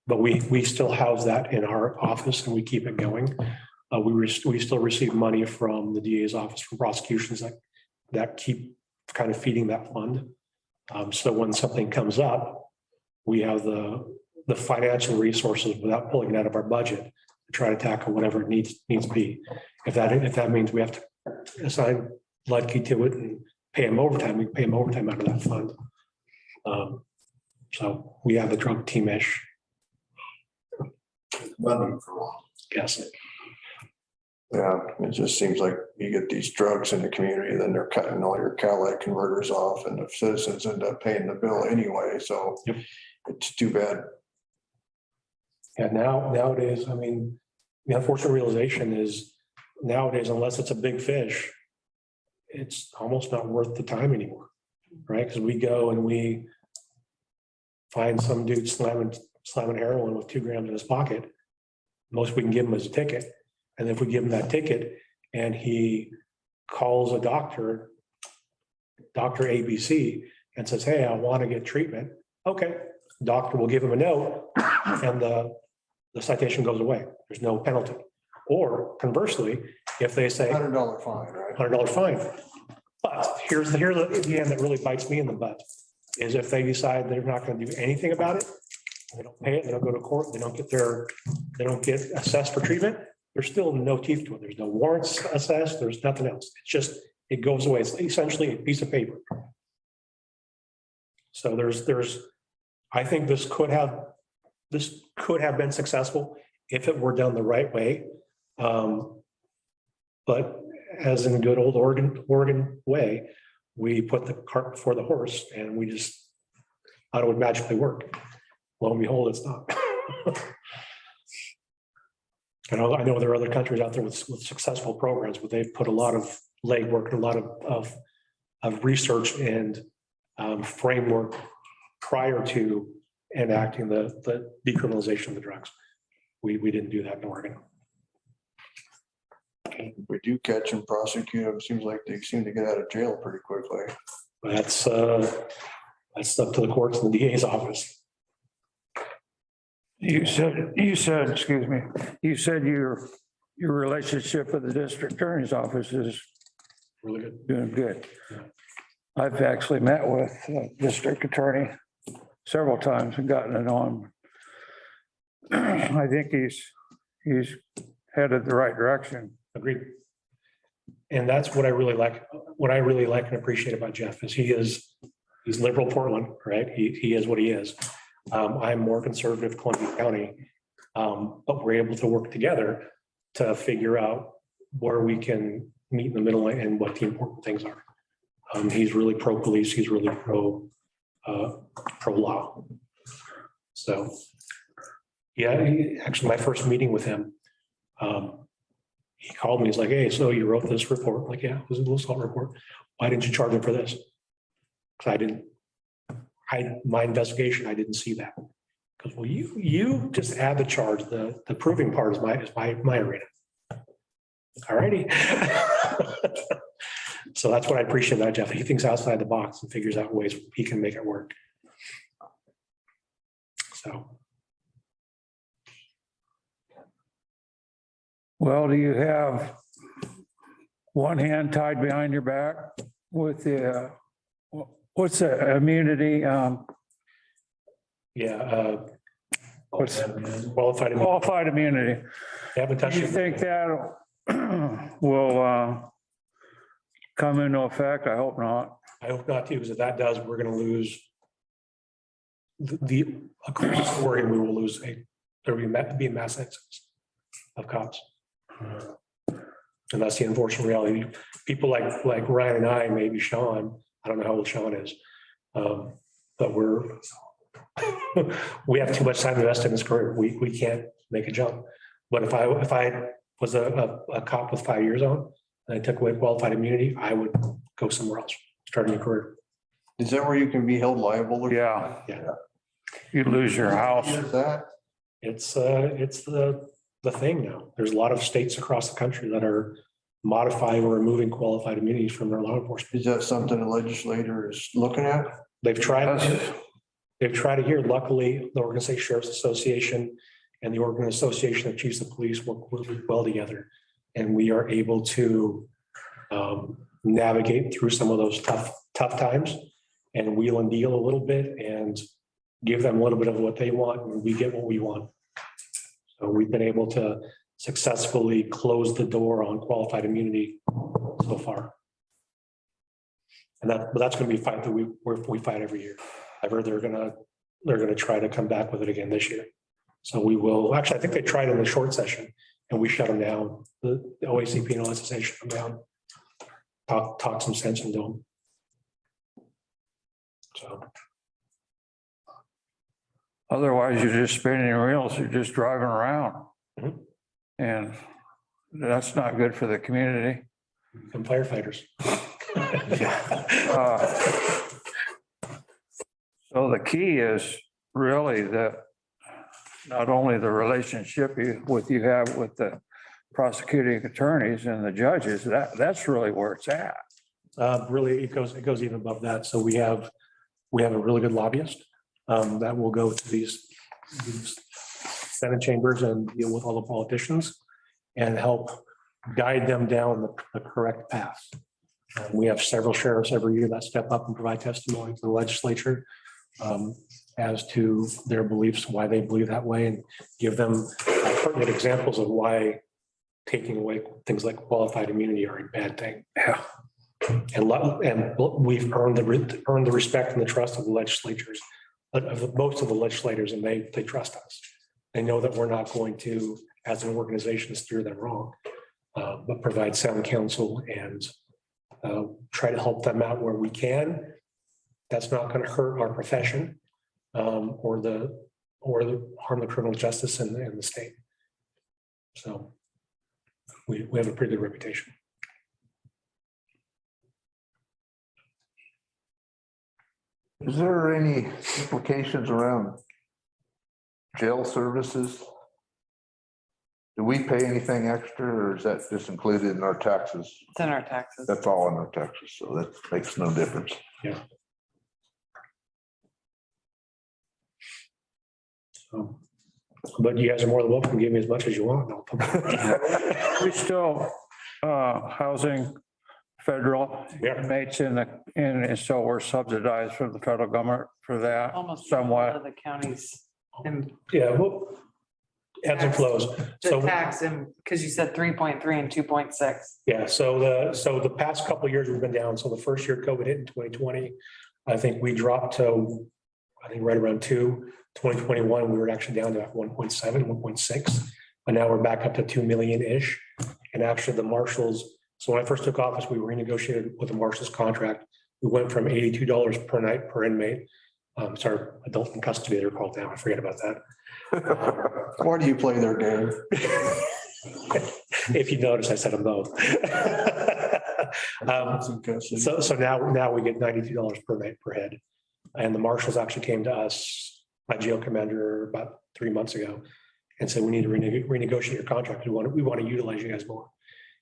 But we still house that in our office and we keep it going. We still receive money from the DA's office for prosecutions that keep kind of feeding that fund. So when something comes up, we have the financial resources without pulling it out of our budget to try to tackle whatever it needs to be. If that means we have to assign Ludke to it and pay him overtime, we pay him overtime out of that fund. So we have the drug team-ish. Yes. Yeah, it just seems like you get these drugs in the community, then they're cutting all your catalytic converters off and the citizens end up paying the bill anyway, so Yep. it's too bad. And nowadays, I mean, the unfortunate realization is nowadays, unless it's a big fish, it's almost not worth the time anymore, right? Because we go and we find some dude slamming heroin with 2 grams in his pocket. Most we can give him is a ticket. And if we give him that ticket and he calls a doctor, Dr. ABC, and says, hey, I want to get treatment. Okay, doctor will give him a note and the citation goes away. There's no penalty. Or conversely, if they say $100 fine, right? $100 fine. But here's the end that really bites me in the butt, is if they decide they're not going to do anything about it, they don't pay it, they don't go to court, they don't get assessed for treatment, there's still no teeth to it. There's no warrants assessed, there's nothing else. It's just, it goes away. It's essentially a piece of paper. So I think this could have been successful if it were done the right way. But as in good old Oregon way, we put the cart before the horse and we just thought it would magically work. Lo and behold, it's not. I know there are other countries out there with successful programs, but they've put a lot of legwork and a lot of research and framework prior to enacting the decriminalization of the drugs. We didn't do that in Oregon. We do catch and prosecute them. Seems like they seem to get out of jail pretty quickly. That's up to the courts and the DA's office. You said, excuse me, you said your relationship with the district attorney's office is Really good. doing good. I've actually met with the district attorney several times and gotten it on. I think he's headed the right direction. Agreed. And that's what I really like. What I really like and appreciate about Jeff is he's liberal Portland, right? He is what he is. I'm more conservative Columbia County, but we're able to work together to figure out where we can meet in the middle and what the important things are. He's really pro-police. He's really pro-law. So, yeah, actually, my first meeting with him, he called me. He's like, "Hey, so you wrote this report?" I'm like, "Yeah, it was a little salt report. Why didn't you charge him for this?" Because my investigation, I didn't see that. Because, well, you just add the charge. The proving part is my arena. All righty. So that's what I appreciate about Jeff. He thinks outside the box and figures out ways he can make it work. So. Well, do you have one hand tied behind your back with the, what's the immunity? What's qualified immunity? They haven't touched Do you it. think that will come into effect? I hope not. I hope not too, because if that does, we're going to lose the across Oregon, we will lose there will be a mass exodus of cops. And that's the unfortunate reality. People like Ryan and I, maybe Sean, I don't know how old Sean is, but we have too much time invested in this career. We can't make a jump. But if I was a cop with 5 years on and I took away qualified immunity, I would go somewhere else, start a new career. Is that where you can be held liable? Yeah. Yeah. You lose your house. Is that? It's the thing now. There's a lot of states across the country that are modifying or removing qualified immunities from their law enforcement. Is that something the legislator is looking at? They've tried it here. Luckily, the Oregon State Sheriff's Association and the Oregon Association of Chiefs of Police work really well together. And we are able to navigate through some of those tough times and wheel and deal a little bit and give them a little bit of what they want and we get what we want. So we've been able to successfully close the door on qualified immunity so far. And that's going to be a fight that we fight every year. I've heard they're going to try to come back with it again this year. So we will, actually, I think they tried in the short session and we shut them down. The OACP and OSSA shut them down. Talk some sense into them. So. Otherwise, you're just spinning your wheels, you're just driving around. Mhm. And that's not good for the community. Become firefighters. So the key is really that not only the relationship you have with the prosecuting attorneys and the judges, that's really where it's at. Really, it goes even above that. So we have a really good lobbyist. that will go to these Senate chambers and deal with all the politicians and help guide them down the correct path. We have several sheriffs every year that step up and provide testimony to the legislature as to their beliefs, why they believe that way, and give them pertinent examples of why taking away things like qualified immunity are a bad thing. Yeah. And we've earned the respect and the trust of the legislatures, of most of the legislators, and they trust us. They know that we're not going to, as an organization, steer them wrong, but provide sound counsel and try to help them out where we can. That's not going to hurt our profession or harm the criminal justice in the state. So we have a pretty good reputation. Is there any implications around jail services? Do we pay anything extra, or is that just included in our taxes? It's in our taxes. That's all in our taxes, so that makes no difference. Yeah. So, but you guys are more than welcome to give me as much as you want. We still housing federal inmates and so we're subsidized from the federal government for that Almost somewhat. all of the counties and Yeah, well, ebbs and flows. the So, tax and, because you said 3.3 and 2.6. yeah, so the past couple of years we've been down. So the first year COVID hit in 2020, I think we dropped to, I think right around 2. 2021, we were actually down to 1.7, 1.6, and now we're back up to 2 million-ish. And actually the marshals, so when I first took office, we renegotiated with the marshals contract. We went from $82 per night per inmate. Sorry, adult in custody, they're called now. I forget about that. Why do you play their game? If you notice, I said them both. So now we get $92 per night per head. And the marshals actually came to us, my jail commander, about 3 months ago and said, we need to renegotiate your contract. We want to utilize you guys more.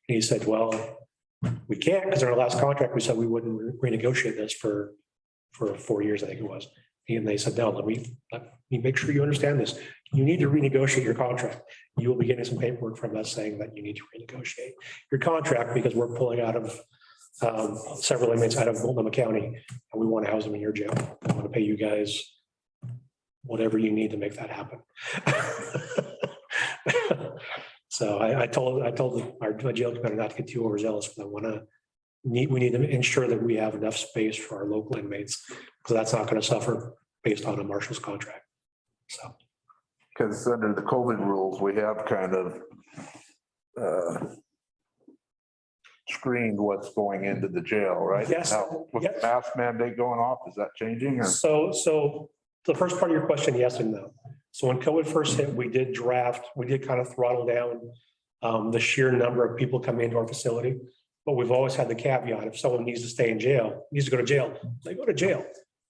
And he said, well, we can't, because in our last contract, we said we wouldn't renegotiate this for 4 years, I think it was. And they said, no, let me make sure you understand this. You need to renegotiate your contract. You will be getting some paperwork from us saying that you need to renegotiate your contract because we're pulling out of several inmates out of Multnomah County, and we want to house them in your jail. I want to pay you guys whatever you need to make that happen. So I told our jail commander not to get too overzealous, but we need to ensure that we have enough space for our local inmates, because that's not going to suffer based on a marshal's contract. So. Because under the COVID rules, we have kind of screened what's going into the jail, right? Yes. Now, with the mask mandate going off, is that changing? Or? So the first part of your question, yes and no. So when COVID first hit, we did kind of throttle down the sheer number of people coming into our facility. But we've always had the caveat, if someone needs to stay in jail, needs to go to jail, they go to jail.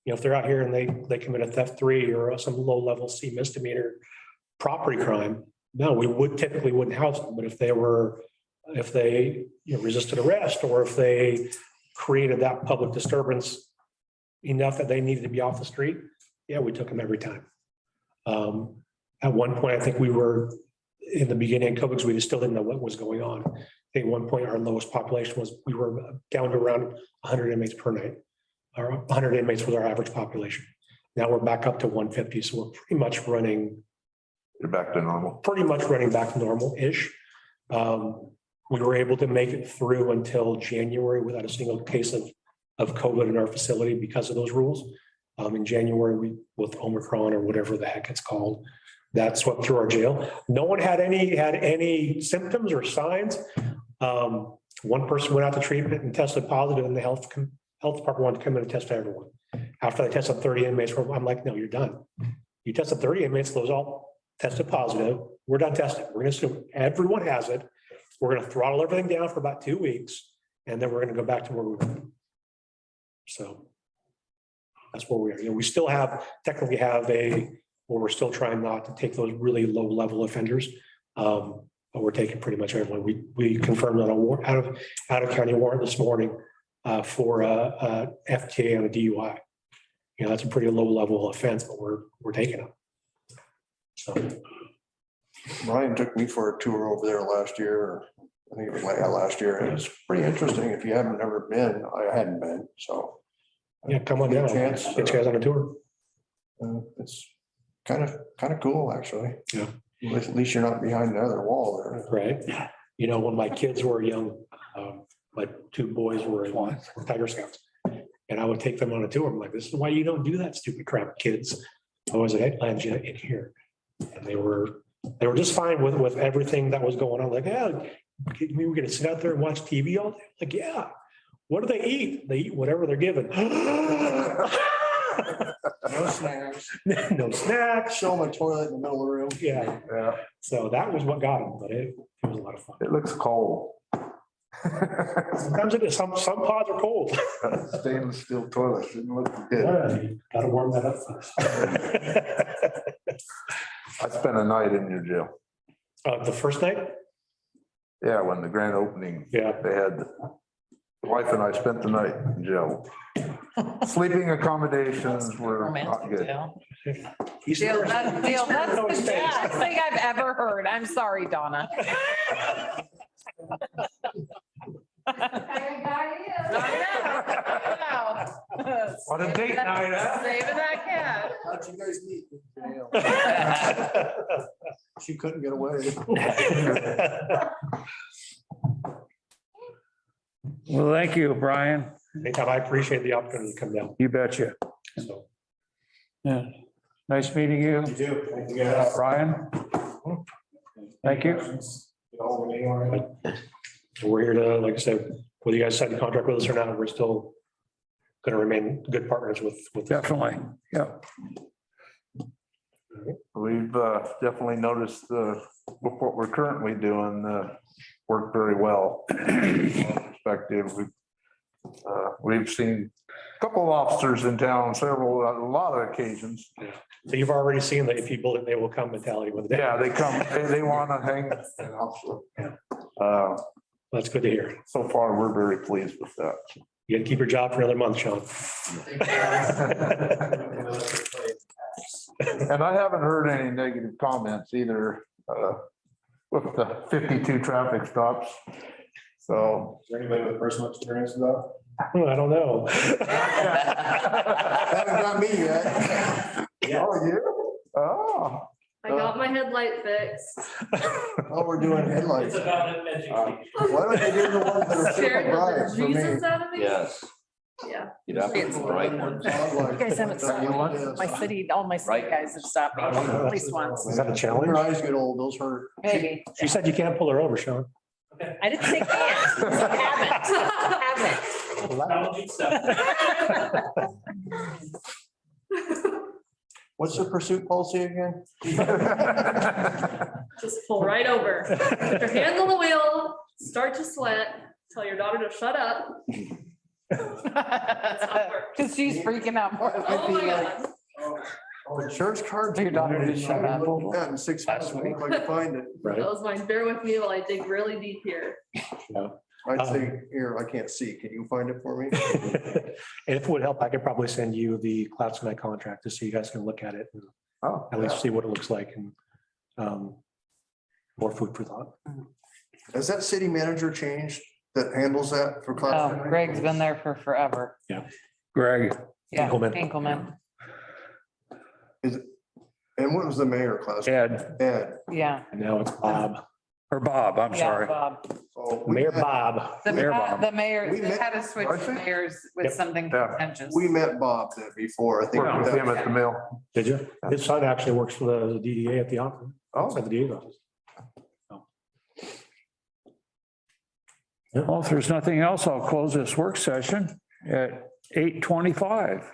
You know, if they're out here and they commit a theft 3 or some low level C misdemeanor property crime, no, we typically wouldn't house them. But if they resisted arrest, or if they created that public disturbance enough that they needed to be off the street, yeah, we took them every time. At one point, I think we were in the beginning of COVID, we still didn't know what was going on. I think at one point our lowest population we were down to around 100 inmates per night. Or 100 inmates was our average population. Now we're back up to 150, so we're pretty much running. You're back to normal. Pretty much running back to normal-ish. We were able to make it through until January without a single case of COVID in our facility because of those rules. In January, with Omicron or whatever the heck it's called, that swept through our jail. No one had any symptoms or signs. One person went out to treatment and tested positive, and the health department wanted to come in and test everyone. After they tested 30 inmates, I'm like, no, you're done. You tested 30 inmates, those all tested positive. We're done testing. We're going to assume everyone has it. We're going to throttle everything down for about 2 weeks, and then we're going to go back to where we were. So that's where we are. We still technically have where we're still trying not to take those really low level offenders. But we're taking pretty much everyone. We confirmed on a out of county warrant this morning for a FTA and a DUI. that's a pretty low level offense, but we're taking it. So, Ryan took me for a tour over there last year, or I think it was last year, and it's pretty interesting. If you haven't never been, I hadn't been, so. yeah, come on down. Chance, Get you guys on a tour. It's kind of cool, actually. Yeah. At least you're not behind the other wall there. Right. When my kids were young, my two boys were in Tiger Scouts. And I would take them on a tour. I'm like, this is why you don't do that stupid crap, kids. I was like, I land you in here. And they were just fine with everything that was going on. Like, yeah, we're gonna sit out there and watch TV all day. Like, yeah. What do they eat? They eat whatever they're given. No snacks. No snacks. Show them a toilet in the middle of the room. Yeah. Yeah, So that was what got them, but it was a lot of fun. it looks cold. Sometimes it is, some pods are cold. Stainless steel toilet, didn't look good. Yeah, you gotta warm that up first. I spent a night in your jail. The first night? Yeah, when the grand opening, Yeah. they had, the wife and I spent the night in jail. Sleeping accommodations were not good. Dale, that's the best thing I've ever heard. I'm sorry, Donna. On a date night, huh? Saving that cat. How'd you guys meet? in jail? She couldn't get away. Well, thank you, Brian. Anytime, I appreciate the opportunity to come down. You betcha. So, Yeah. Nice meeting you. You do. Thank you guys. Brian. Thank you. Get hold of me, all right? so we're here to, like I said, whether you guys sign the contract with us or not, we're still gonna remain good partners with. Definitely. Yeah. We've definitely noticed what we're currently doing work very well. Perspective, we've seen a couple of officers in town, a lot of occasions. So you've already seen that if you build it, they will come mentality with it. Yeah, they come, they want to hang. That's good to hear. So far, we're very pleased with that. You gotta keep your job for another month, Sean. And I haven't heard any negative comments either with the 52 traffic stops. So. Is there anybody with personal experience with that? I don't know. Haven't got me yet. Oh, you? Oh. I got my headlight fixed. Oh, we're doing headlights. Why don't they do the ones that are Scared triple drives the for me? Jesus out of me? Yes, Yeah. you'd have to be the right ones. You guys haven't stopped me. My city, all my city guys have stopped me at least once. Is that a When challenge? your eyes get old, those hurt. Maybe. She said you can't pull her over, Sean. I didn't say can't. Haven't. What's the pursuit policy again? Just pull right over. Put your hands on the wheel, start to sweat, tell your daughter to shut up. Because she's freaking out more. Oh my God. Oh, insurance card. Your daughter to shut up. Yeah, in 6 months, if I can find it. Right. That was mine. Bear with me while I dig really deep here. I'd say, here, I can't see. Can you find it for me? And if it would help, I could probably send you the Clouds Tonight contract just so you guys can look at it and Oh, at least see what it looks like and more food for thought. Has that city manager changed that handles that for class? Oh, Greg's been there for forever. Greg. Yeah, Engelman. Engelman. And what was the mayor class? Ed Ed. Yeah. And now it's Bob, or Bob, I'm Yeah, sorry. Bob. So we Mayor met- Bob. Mayor Bob. The mayor, We they met- had to switch I think- mayors with Yep. something Yeah. contentious. We met Bob there before, I think. worked with him at the mill. Did you? His son actually works for the DEA at the office. Oh. At the DA's office. Well, if there's nothing else, I'll close this work session at 8:25.